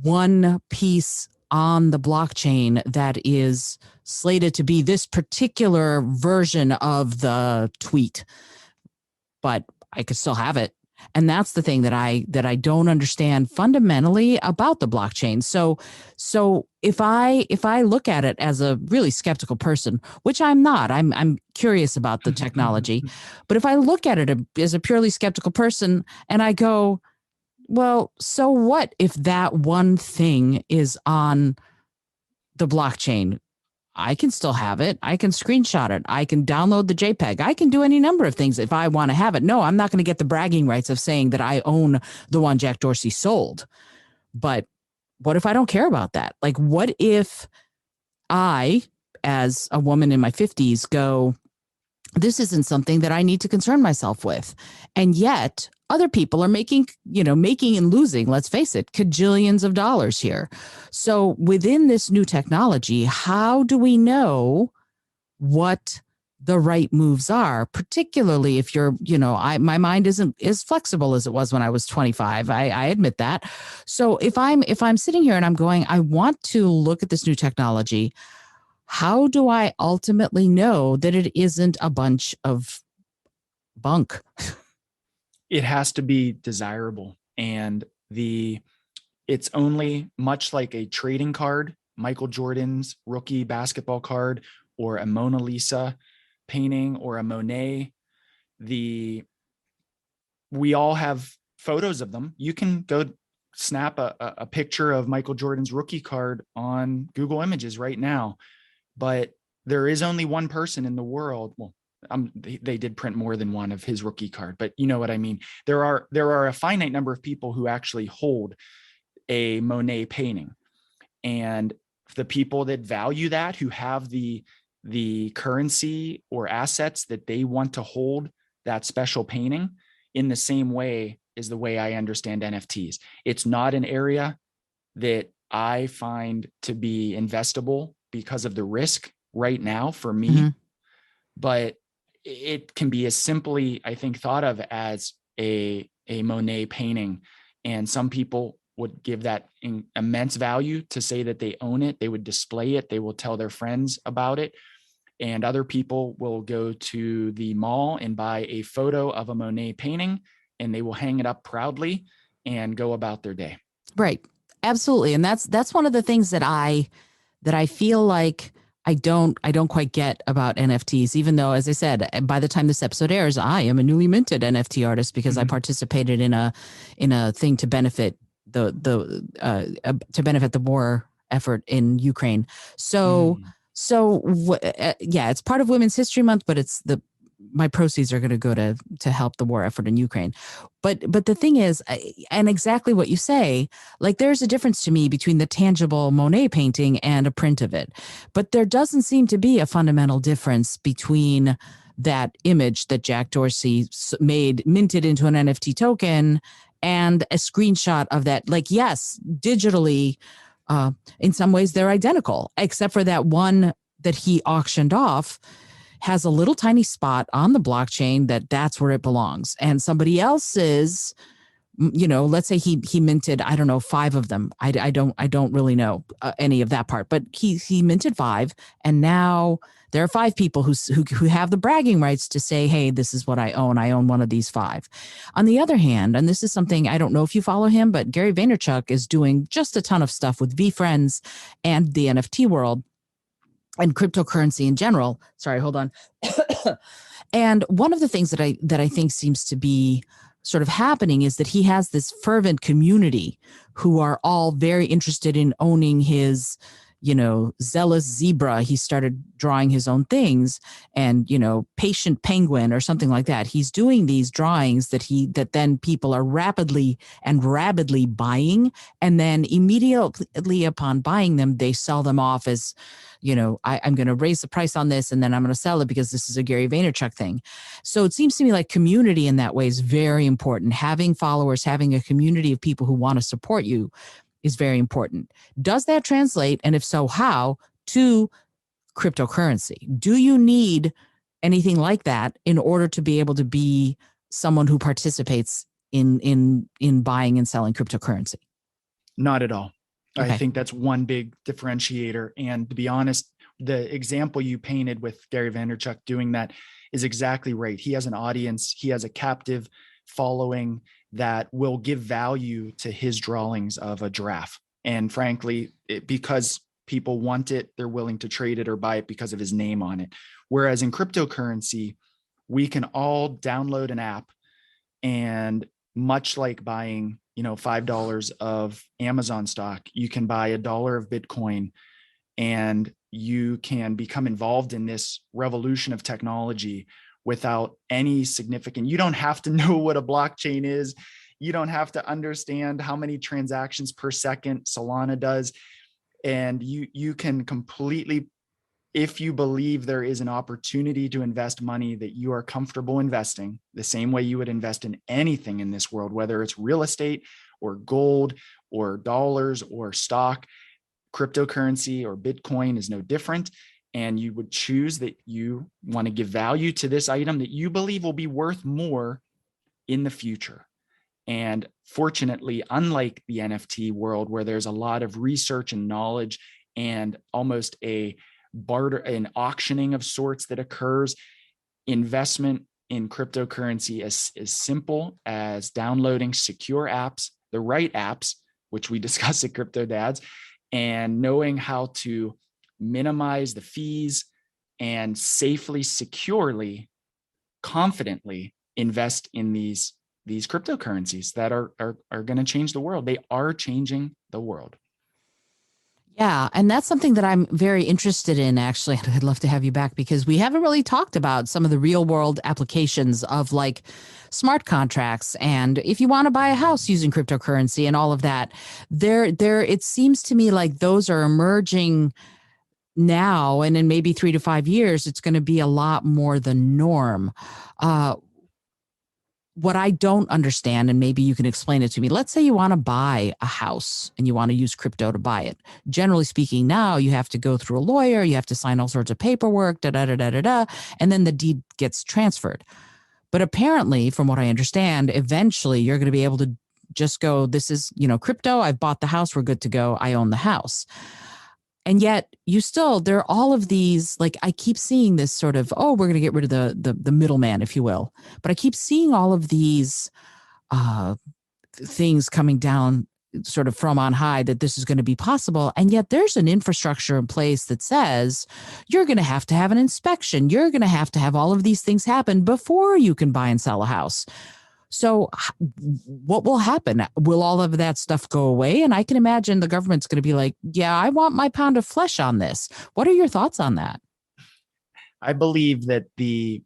one piece on the blockchain that is slated to be this particular version of the tweet, but I could still have it. And that's the thing that I don't understand fundamentally about the blockchain. So if I look at it as a really skeptical person, which I'm not, I'm curious about the technology, but if I look at it as a purely skeptical person and I go, well, so what if that one thing is on the blockchain? I can still have it. I can screenshot it. I can download the JPEG. I can do any number of things if I want to have it. No, I'm not going to get the bragging rights of saying that I own the one Jack Dorsey sold. But what if I don't care about that? Like, what if I, as a woman in my 50s, go, this isn't something that I need to concern myself with. And yet other people are making and losing, let's face it, cajillions of dollars here. So within this new technology, how do we know what the right moves are, particularly if you're, my mind isn't as flexible as it was when I was 25. I admit that. So if I'm sitting here and I'm going, I want to look at this new technology, how do I ultimately know that it isn't a bunch of bunk? It has to be desirable. And it's only, much like a trading card, Michael Jordan's rookie basketball card, or a Mona Lisa painting, or a Monet, we all have photos of them. You can go snap a picture of Michael Jordan's rookie card on Google Images right now. But there is only one person in the world. Well, they did print more than one of his rookie card, but you know what I mean? There are a finite number of people who actually hold a Monet painting, and the people that value that, who have the currency or assets that they want to hold that special painting, in the same way is the way I understand NFTs. It's not an area that I find to be investable because of the risk right now for me. Mm-hmm. But it can be as simply, I think, thought of as a Monet painting. And some people would give that immense value to say that they own it. They would display it. They will tell their friends about it. And other people will go to the mall and buy a photo of a Monet painting, and they will hang it up proudly and go about their day. Right. Absolutely. And that's one of the things that I feel like I don't quite get about NFTs, even though, as I said, by the time this episode airs, I am a newly minted NFT artist because I participated in a thing to benefit the war effort in Ukraine. So yeah, it's part of Women's History Month, but my proceeds are going to go to help the war effort in Ukraine. But the thing is, and exactly what you say, like there's a difference to me between the tangible Monet painting and a print of it. But there doesn't seem to be a fundamental difference between that image that Jack Dorsey minted into an NFT token and a screenshot of that. Like, yes, digitally, in some ways they're identical, except for that one that he auctioned off has a little tiny spot on the blockchain that's where it belongs. And somebody else's, let's say he minted, I don't know, 5 of them. I don't really know any of that part, but he minted 5. And now there are 5 people who have the bragging rights to say, hey, this is what I own. I own one of these 5. On the other hand, and this is something, I don't know if you follow him, but Gary Vaynerchuk is doing just a ton of stuff with VeeFriends and the NFT world and cryptocurrency in general. Sorry, hold on. And one of the things that I think seems to be sort of happening is that he has this fervent community who are all very interested in owning his, zealous zebra. He started drawing his own things, and, patient penguin or something like that. He's doing these drawings that then people are rapidly buying. And then immediately upon buying them, they sell them off as, I'm going to raise the price on this and then I'm going to sell it because this is a Gary Vaynerchuk thing. So it seems to me like community in that way is very important. Having followers, having a community of people who want to support you is very important. Does that translate? And if so, how to cryptocurrency? Do you need anything like that in order to be able to be someone who participates in buying and selling cryptocurrency? Not at all. Okay. I think that's one big differentiator. And to be honest, the example you painted with Gary Vaynerchuk doing that is exactly right. He has an audience. He has a captive following that will give value to his drawings of a giraffe. And frankly, because people want it, they're willing to trade it or buy it because of his name on it. Whereas in cryptocurrency, we can all download an app, and much like buying, $5 of Amazon stock, you can buy $1 of Bitcoin, and you can become involved in this revolution of technology without any significant, you don't have to know what a blockchain is. You don't have to understand how many transactions per second Solana does. And you can completely, if you believe there is an opportunity to invest money that you are comfortable investing, the same way you would invest in anything in this world, whether it's real estate or gold or dollars or stock, cryptocurrency or Bitcoin is no different. And you would choose that you want to give value to this item that you believe will be worth more in the future. And fortunately, unlike the NFT world, where there's a lot of research and knowledge and almost a barter, an auctioning of sorts that occurs, investment in cryptocurrency is as simple as downloading secure apps, the right apps, which we discuss at Crypto Dads, and knowing how to minimize the fees and safely, securely, confidently invest in these cryptocurrencies that are going to change the world. They are changing the world. Yeah. And that's something that I'm very interested in, actually. I'd love to have you back because we haven't really talked about some of the real world applications of like smart contracts. And if you want to buy a house using cryptocurrency and all of that, it seems to me like those are emerging now. And in maybe 3 to 5 years, it's going to be a lot more the norm. What I don't understand, and maybe you can explain it to me, let's say you want to buy a house and you want to use crypto to buy it. Generally speaking, now you have to go through a lawyer, you have to sign all sorts of paperwork, and then the deed gets transferred. But apparently, from what I understand, eventually you're going to be able to just go, this is, crypto, I've bought the house, we're good to go, I own the house. And yet you still, there are all of these, like I keep seeing this sort of, oh, we're going to get rid of the middleman, if you will. But I keep seeing all of these uh, things coming down sort of from on high that this is going to be possible. And yet there's an infrastructure in place that says you're going to have an inspection. You're going to have all of these things happen before you can buy and sell a house. So what will happen? Will all of that stuff go away? And I can imagine the government's going to be like, yeah, I want my pound of flesh on this. What are your thoughts on that? I believe that the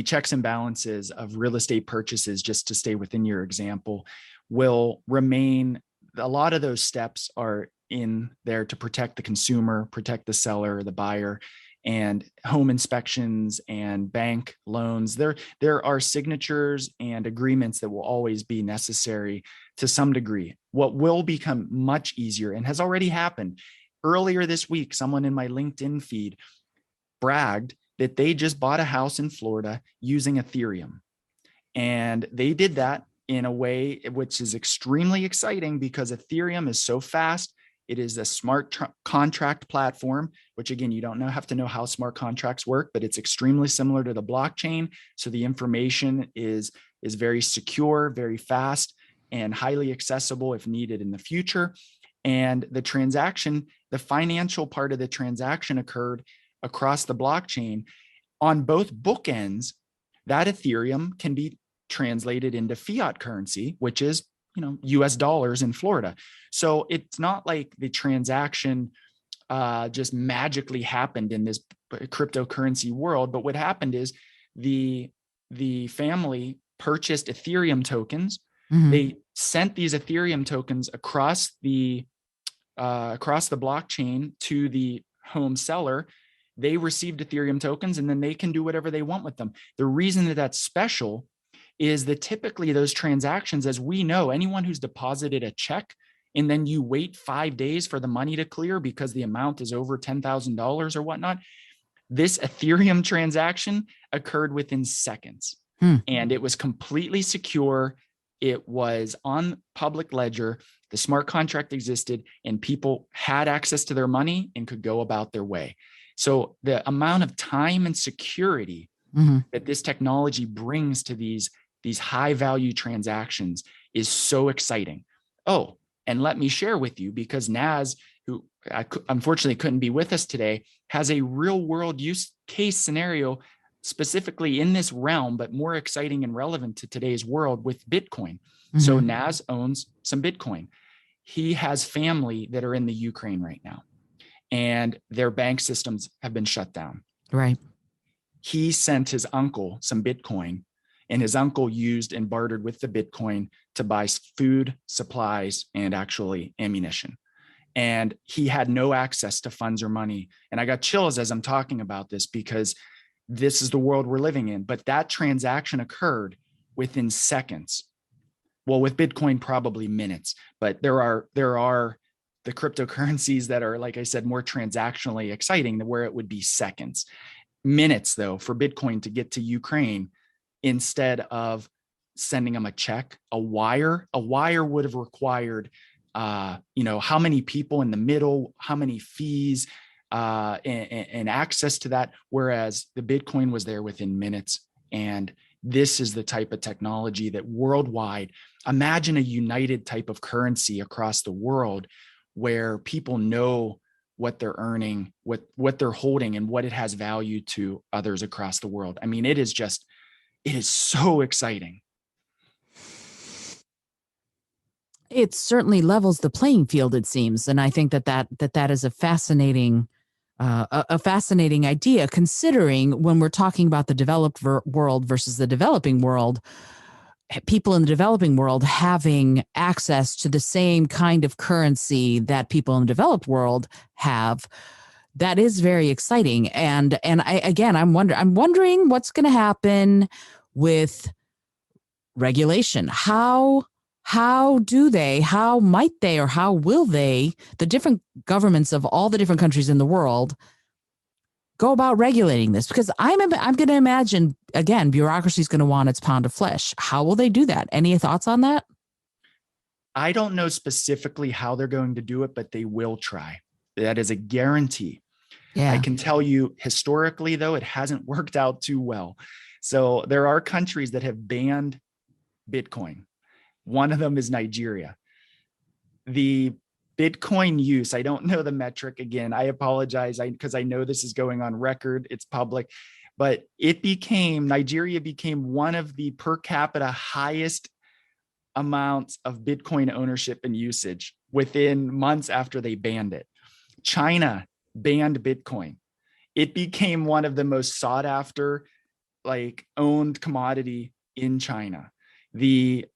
checks and balances of real estate purchases, just to stay within your example, will remain. A lot of those steps are in there to protect the consumer, protect the seller, the buyer, and home inspections and bank loans. There are signatures and agreements that will always be necessary to some degree. What will become much easier and has already happened earlier this week, someone in my LinkedIn feed bragged that they just bought a house in Florida using Ethereum. And they did that in a way which is extremely exciting because Ethereum is so fast. It is a smart contract platform, which again, you don't have to know how smart contracts work, but it's extremely similar to the blockchain. So the information is very secure, very fast, and highly accessible if needed in the future. And the transaction, the financial part of the transaction occurred across the blockchain. On both bookends, that Ethereum can be translated into fiat currency, which is, US dollars in Florida. So it's not like the transaction just magically happened in this cryptocurrency world. But what happened is the family purchased Ethereum tokens. Mm-hmm. They sent these Ethereum tokens across the blockchain to the home seller. They received Ethereum tokens, and then they can do whatever they want with them. The reason that that's special is that typically those transactions, as we know, anyone who's deposited a check and then you wait 5 days for the money to clear because the amount is over $10,000 or whatnot, this Ethereum transaction occurred within seconds. And it was completely secure. It was on public ledger. The smart contract existed and people had access to their money and could go about their way. So the amount of time and security that this technology brings to these high value transactions is so exciting. Oh, and let me share with you, because Naz, who unfortunately couldn't be with us today, has a real world use case scenario specifically in this realm, but more exciting and relevant to today's world with Bitcoin. So Naz owns some Bitcoin. He has family that are in the Ukraine right now, and their bank systems have been shut down. Right. He sent his uncle some Bitcoin, and his uncle used and bartered with the Bitcoin to buy food, supplies, and actually ammunition. And he had no access to funds or money. And I got chills as I'm talking about this because this is the world we're living in. But that transaction occurred within seconds. Well, with Bitcoin, probably minutes. But there are the cryptocurrencies that are, like I said, more transactionally exciting, where it would be seconds. Minutes, though, for Bitcoin to get to Ukraine, instead of sending them a check, a wire would have required, how many people in the middle, how many fees, and access to that. Whereas the Bitcoin was there within minutes. And this is the type of technology that worldwide, imagine a united type of currency across the world where people know what they're earning, what they're holding, and what it has value to others across the world. I mean, it is so exciting. It certainly levels the playing field, it seems. And I think that is a fascinating idea, considering when we're talking about the developed world versus the developing world, people in the developing world having access to the same kind of currency that people in the developed world have. That is very exciting. And I'm wondering what's going to happen with regulation. How might they, or how will they, the different governments of all the different countries in the world, go about regulating this? Because I'm going to imagine, again, bureaucracy is going to want its pound of flesh. How will they do that? Any thoughts on that? I don't know specifically how they're going to do it, but they will try. That is a guarantee. I Yeah. can tell you historically, though, it hasn't worked out too well. So there are countries that have banned Bitcoin. One of them is Nigeria. The Bitcoin use, I don't know the metric. Again, I apologize because I know this is going on record. It's public, but Nigeria became one of the per capita highest amounts of Bitcoin ownership and usage within months after they banned it. China banned Bitcoin. It became one of the most sought after, like, owned commodity in China. The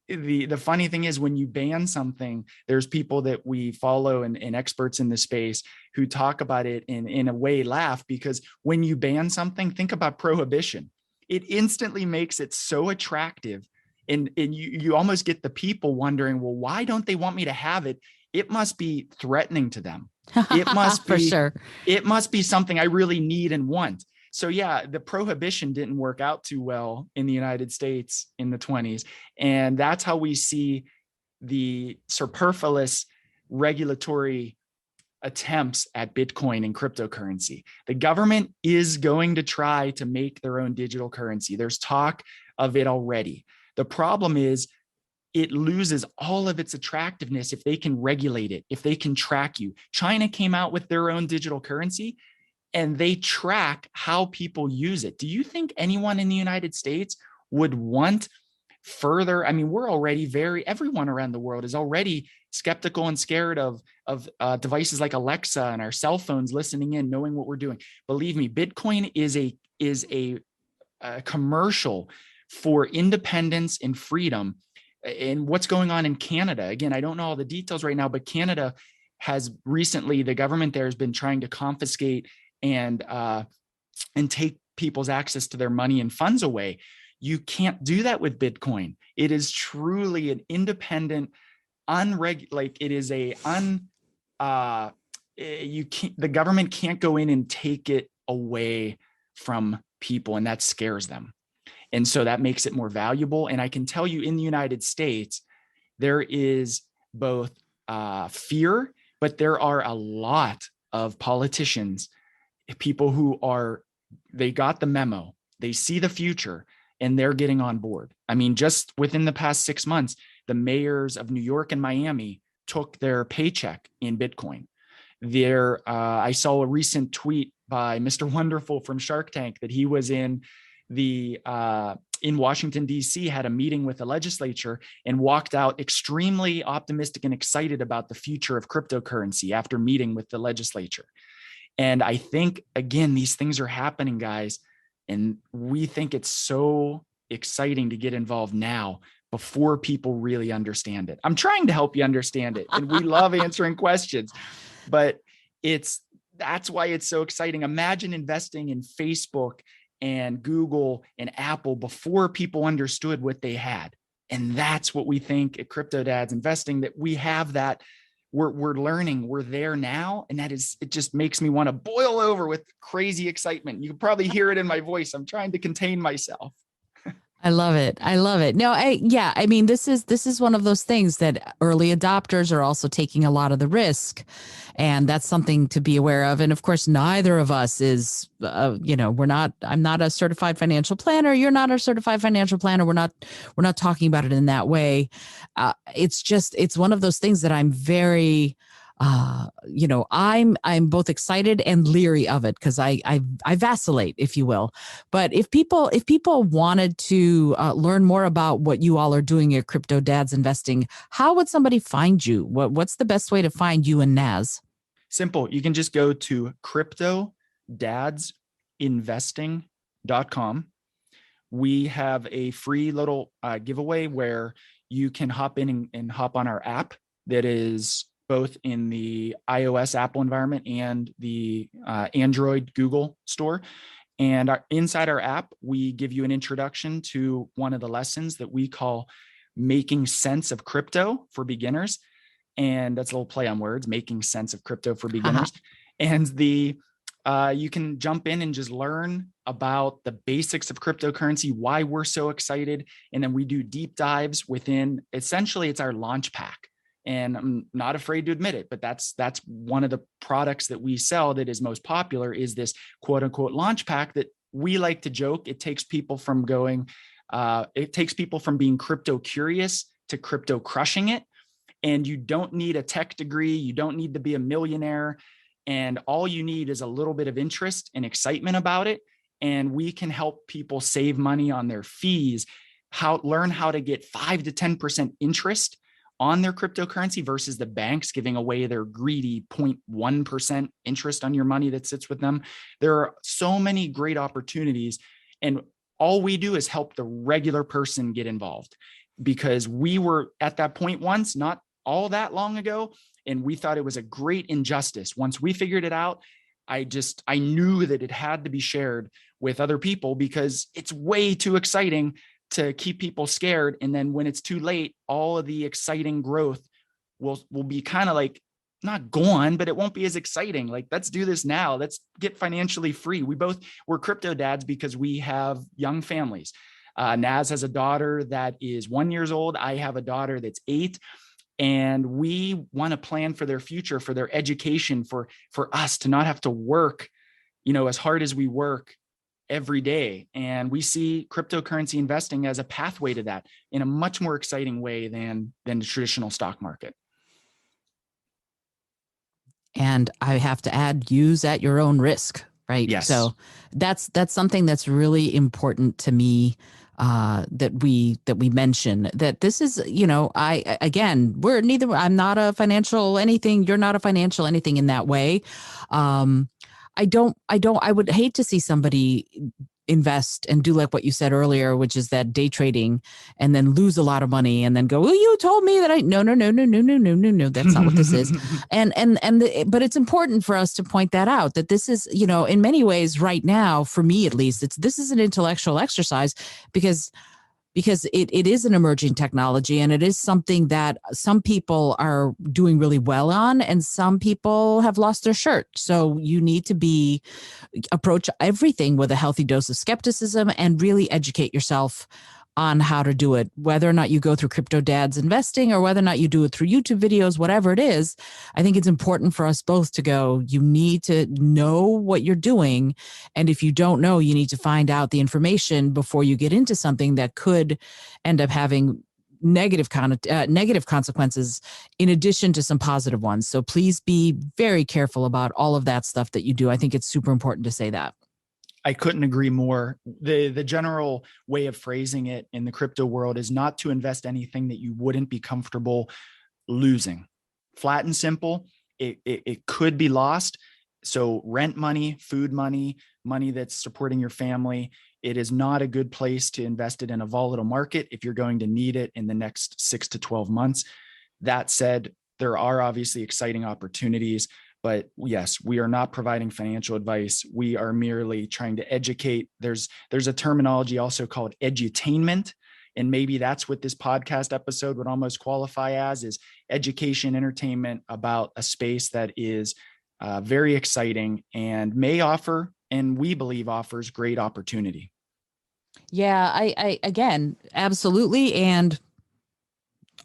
funny thing is, when you ban something, there's people that we follow and experts in the space who talk about it in a way laugh, because when you ban something, think about prohibition. It instantly makes it so attractive, and you almost get the people wondering, well, why don't they want me to have it? It must be threatening to them. It must For be sure. it must be something I really need and want. So yeah, the prohibition didn't work out too well in the United States in the 20s. And that's how we see the superfluous regulatory attempts at Bitcoin and cryptocurrency. The government is going to try to make their own digital currency. There's talk of it already. The problem is, it loses all of its attractiveness if they can regulate it, if they can track you. China came out with their own digital currency, and they track how people use it. Do you think anyone in the United States would want further? I mean, we're already everyone around the world is already skeptical and scared of devices like Alexa and our cell phones listening in, knowing what we're doing. Believe me, Bitcoin is a commercial for independence and freedom. And what's going on in Canada? Again, I don't know all the details right now, but Canada has recently, the government there has been trying to confiscate and take people's access to their money and funds away. You can't do that with Bitcoin. It is truly an independent, it is the government can't go in and take it away from people, and that scares them. And so that makes it more valuable. And I can tell you, in the United States, there is both fear, but there are a lot of politicians, people who they got the memo, they see the future, and they're getting on board. I mean, just within the past 6 months, the mayors of New York and Miami took their paycheck in Bitcoin. I saw a recent tweet by Mr. Wonderful from Shark Tank that he was in Washington, D.C., had a meeting with the legislature and walked out extremely optimistic and excited about the future of cryptocurrency after meeting with the legislature. And I think, again, these things are happening, guys, and we think it's so exciting to get involved now before people really understand it. I'm trying to help you understand it, and we love answering questions, but that's why it's so exciting. Imagine investing in Facebook and Google and Apple before people understood what they had. And that's what we think at Crypto Dads Investing, that we have that. We're learning, we're there now. And it just makes me want to boil over with crazy excitement. You can probably hear it in my voice. I'm trying to contain myself. I love it. I love it. No, I mean, this is one of those things that early adopters are also taking a lot of the risk, and that's something to be aware of. And of course, neither of us is, I'm not a certified financial planner. You're not a certified financial planner. We're not talking about it in that way. It's one of those things that I'm very, I'm both excited and leery of it, because I vacillate, if you will. But if people wanted to learn more about what you all are doing at Crypto Dads Investing, how would somebody find you? What's the best way to find you and Naz? Simple. You can just go to cryptodadsinvesting.com. We have a free little giveaway where you can hop in and hop on our app that is both in the iOS Apple environment and the Android Google store. And inside our app, we give you an introduction to one of the lessons that we call Making Sense of Crypto for Beginners. And that's a little play on words, Making Sense of Crypto for Beginners. And you can jump in and just learn about the basics of cryptocurrency, why we're so excited. And then we do deep dives within, essentially it's our launch pack. And I'm not afraid to admit it, but that's one of the products that we sell that is most popular, is this quote unquote launch pack that we like to joke. It takes people from being crypto curious to crypto crushing it. And you don't need a tech degree. You don't need to be a millionaire. And all you need is a little bit of interest and excitement about it. And we can help people save money on their fees, learn how to get 5 to 10% interest on their cryptocurrency versus the banks giving away their greedy 0.1% interest on your money that sits with them. There are so many great opportunities, and all we do is help the regular person get involved, because we were at that point once, not all that long ago, and we thought it was a great injustice. Once we figured it out, I knew that it had to be shared with other people, because it's way too exciting to keep people scared. And then when it's too late, all of the exciting growth will be kind of like not gone, but it won't be as exciting. Like, let's do this now. Let's get financially free. We're crypto dads because we have young families. Naz has a daughter that is 1 year old. I have a daughter that's 8. And we want to plan for their future, for their education, for us to not have to work, as hard as we work every day. And we see cryptocurrency investing as a pathway to that in a much more exciting way than the traditional stock market. And I have to add, use at your own risk, right? Yes. So that's something that's really important to me, that we mention, that this is, I'm not a financial anything. You're not a financial anything in that way. I would hate to see somebody invest and do like what you said earlier, which is that day trading, and then lose a lot of money and then go, well, you told me that no, that's not what this is. But it's important for us to point that out, that this is, in many ways right now, for me at least, this is an intellectual exercise, because it is an emerging technology, and it is something that some people are doing really well on, and some people have lost their shirt. So you need to approach everything with a healthy dose of skepticism and really educate yourself on how to do it, whether or not you go through Crypto Dads Investing or whether or not you do it through YouTube videos, whatever it is. I think it's important for us both to go, you need to know what you're doing. And if you don't know, you need to find out the information before you get into something that could end up having negative consequences in addition to some positive ones. So please be very careful about all of that stuff that you do. I think it's super important to say that. I couldn't agree more. The general way of phrasing it in the crypto world is not to invest anything that you wouldn't be comfortable losing. Flat and simple, it could be lost. So rent money, food money, money that's supporting your family, it is not a good place to invest it in a volatile market if you're going to need it in the next 6 to 12 months. That said, there are obviously exciting opportunities. But yes, we are not providing financial advice. We are merely trying to educate. There's a terminology also called edutainment. And maybe that's what this podcast episode would almost qualify as, is education, entertainment about a space that is very exciting and may offer, and we believe offers, great opportunity. Yeah, I again, absolutely. And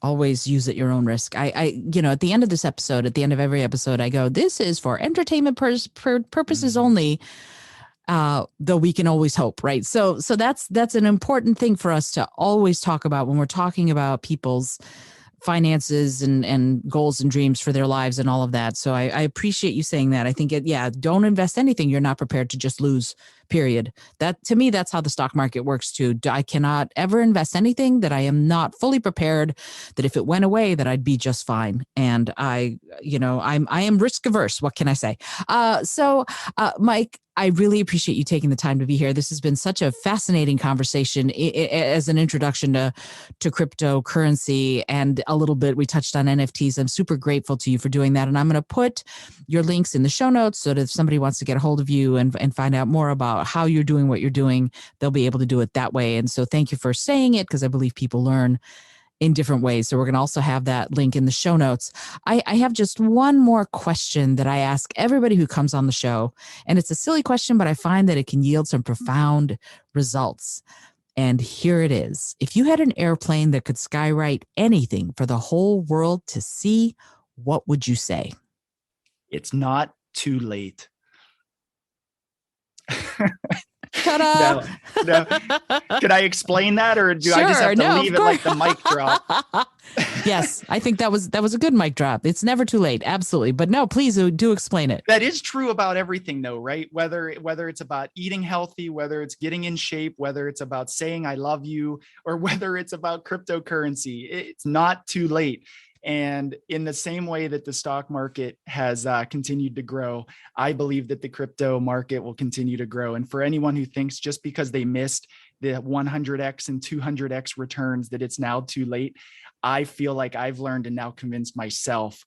always use at your own risk. At the end of this episode, at the end of every episode, I go, this is for entertainment purposes only, though we can always hope, right? So that's an important thing for us to always talk about when we're talking about people's finances and goals and dreams for their lives and all of that. So I appreciate you saying that. I think don't invest anything you're not prepared to just lose, period. That, to me, that's how the stock market works too. I cannot ever invest anything that I am not fully prepared that if it went away, that I'd be just fine. And I am risk averse. What can I say? So Mike, I really appreciate you taking the time to be here. This has been such a fascinating conversation as an introduction to cryptocurrency, and a little bit we touched on NFTs. I'm super grateful to you for doing that. And I'm going to put your links in the show notes so that if somebody wants to get a hold of you and find out more about how you're doing what you're doing, they'll be able to do it that way. And so thank you for saying it, because I believe people learn in different ways. So we're going to also have that link in the show notes. I have just one more question that I ask everybody who comes on the show. And it's a silly question, but I find that it can yield some profound results. And here it is. If you had an airplane that could skywrite anything for the whole world to see, what would you say? It's not too late. Ta-da! No. Could I explain that, or do I just have to leave it like the mic drop? Yes, I think that was a good mic drop. It's never too late. Absolutely. But no, please do explain it. That is true about everything though, right? Whether it's about eating healthy, whether it's getting in shape, whether it's about saying I love you, or whether it's about cryptocurrency, it's not too late. And in the same way that the stock market has continued to grow, I believe that the crypto market will continue to grow. And for anyone who thinks just because they missed the 100x and 200x returns that it's now too late, I feel like I've learned and now convinced myself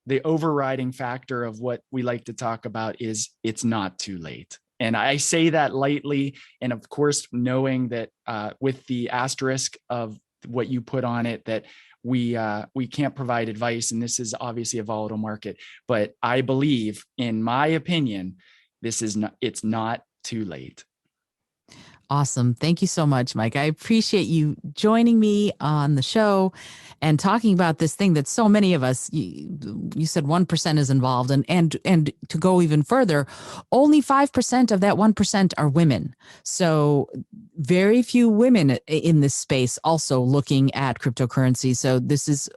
the overriding factor of what we like to talk about is it's not too late. And I say that lightly. And of course, knowing that with the asterisk of what you put on it, that we can't provide advice. And this is obviously a volatile market, but I believe, in my opinion, it's not too late. Awesome. Thank you so much, Mike. I appreciate you joining me on the show and talking about this thing that so many of us, you said 1% is involved, and to go even further, only 5% of that 1% are women. So very few women in this space also looking at cryptocurrency. So this is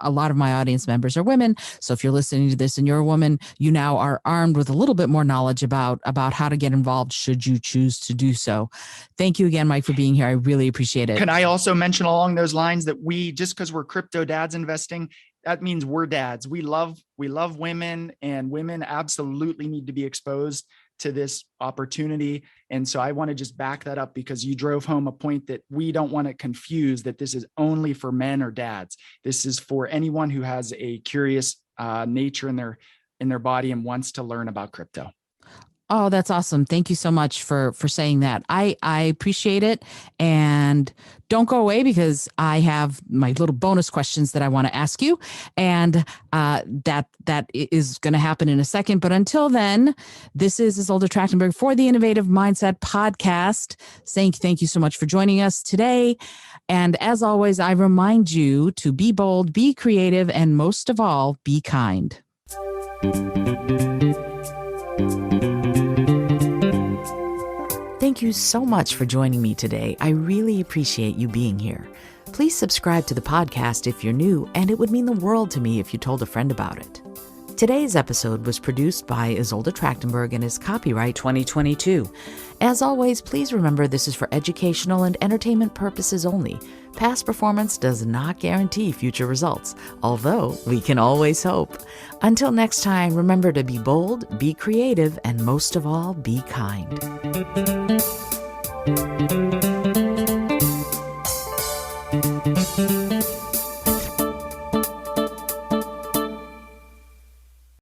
a lot of my audience members are women. So if you're listening to this and you're a woman, you now are armed with a little bit more knowledge about how to get involved should you choose to do so. Thank you again, Mike, for being here. I really appreciate it. Can I also mention along those lines that just because we're crypto dads investing, that means we're dads. We love women, and women absolutely need to be exposed to this opportunity. And so I want to just back that up, because you drove home a point that we don't want to confuse that this is only for men or dads. This is for anyone who has a curious nature in their body and wants to learn about crypto. Oh, that's awesome. Thank you so much for saying that. I appreciate it. And don't go away, because I have my little bonus questions that I want to ask you. And that is going to happen in a second. But until then, this is Isolde Trachtenberg for the Innovative Mindset Podcast, saying thank you so much for joining us today. And as always, I remind you to be bold, be creative, and most of all, be kind. Thank you so much for joining me today. I really appreciate you being here. Please subscribe to the podcast if you're new, and it would mean the world to me if you told a friend about it. Today's episode was produced by Isolde Trachtenberg and is copyright 2022. As always, please remember this is for educational and entertainment purposes only. Past performance does not guarantee future results, although we can always hope. Until next time, remember to be bold, be creative, and most of all, be kind.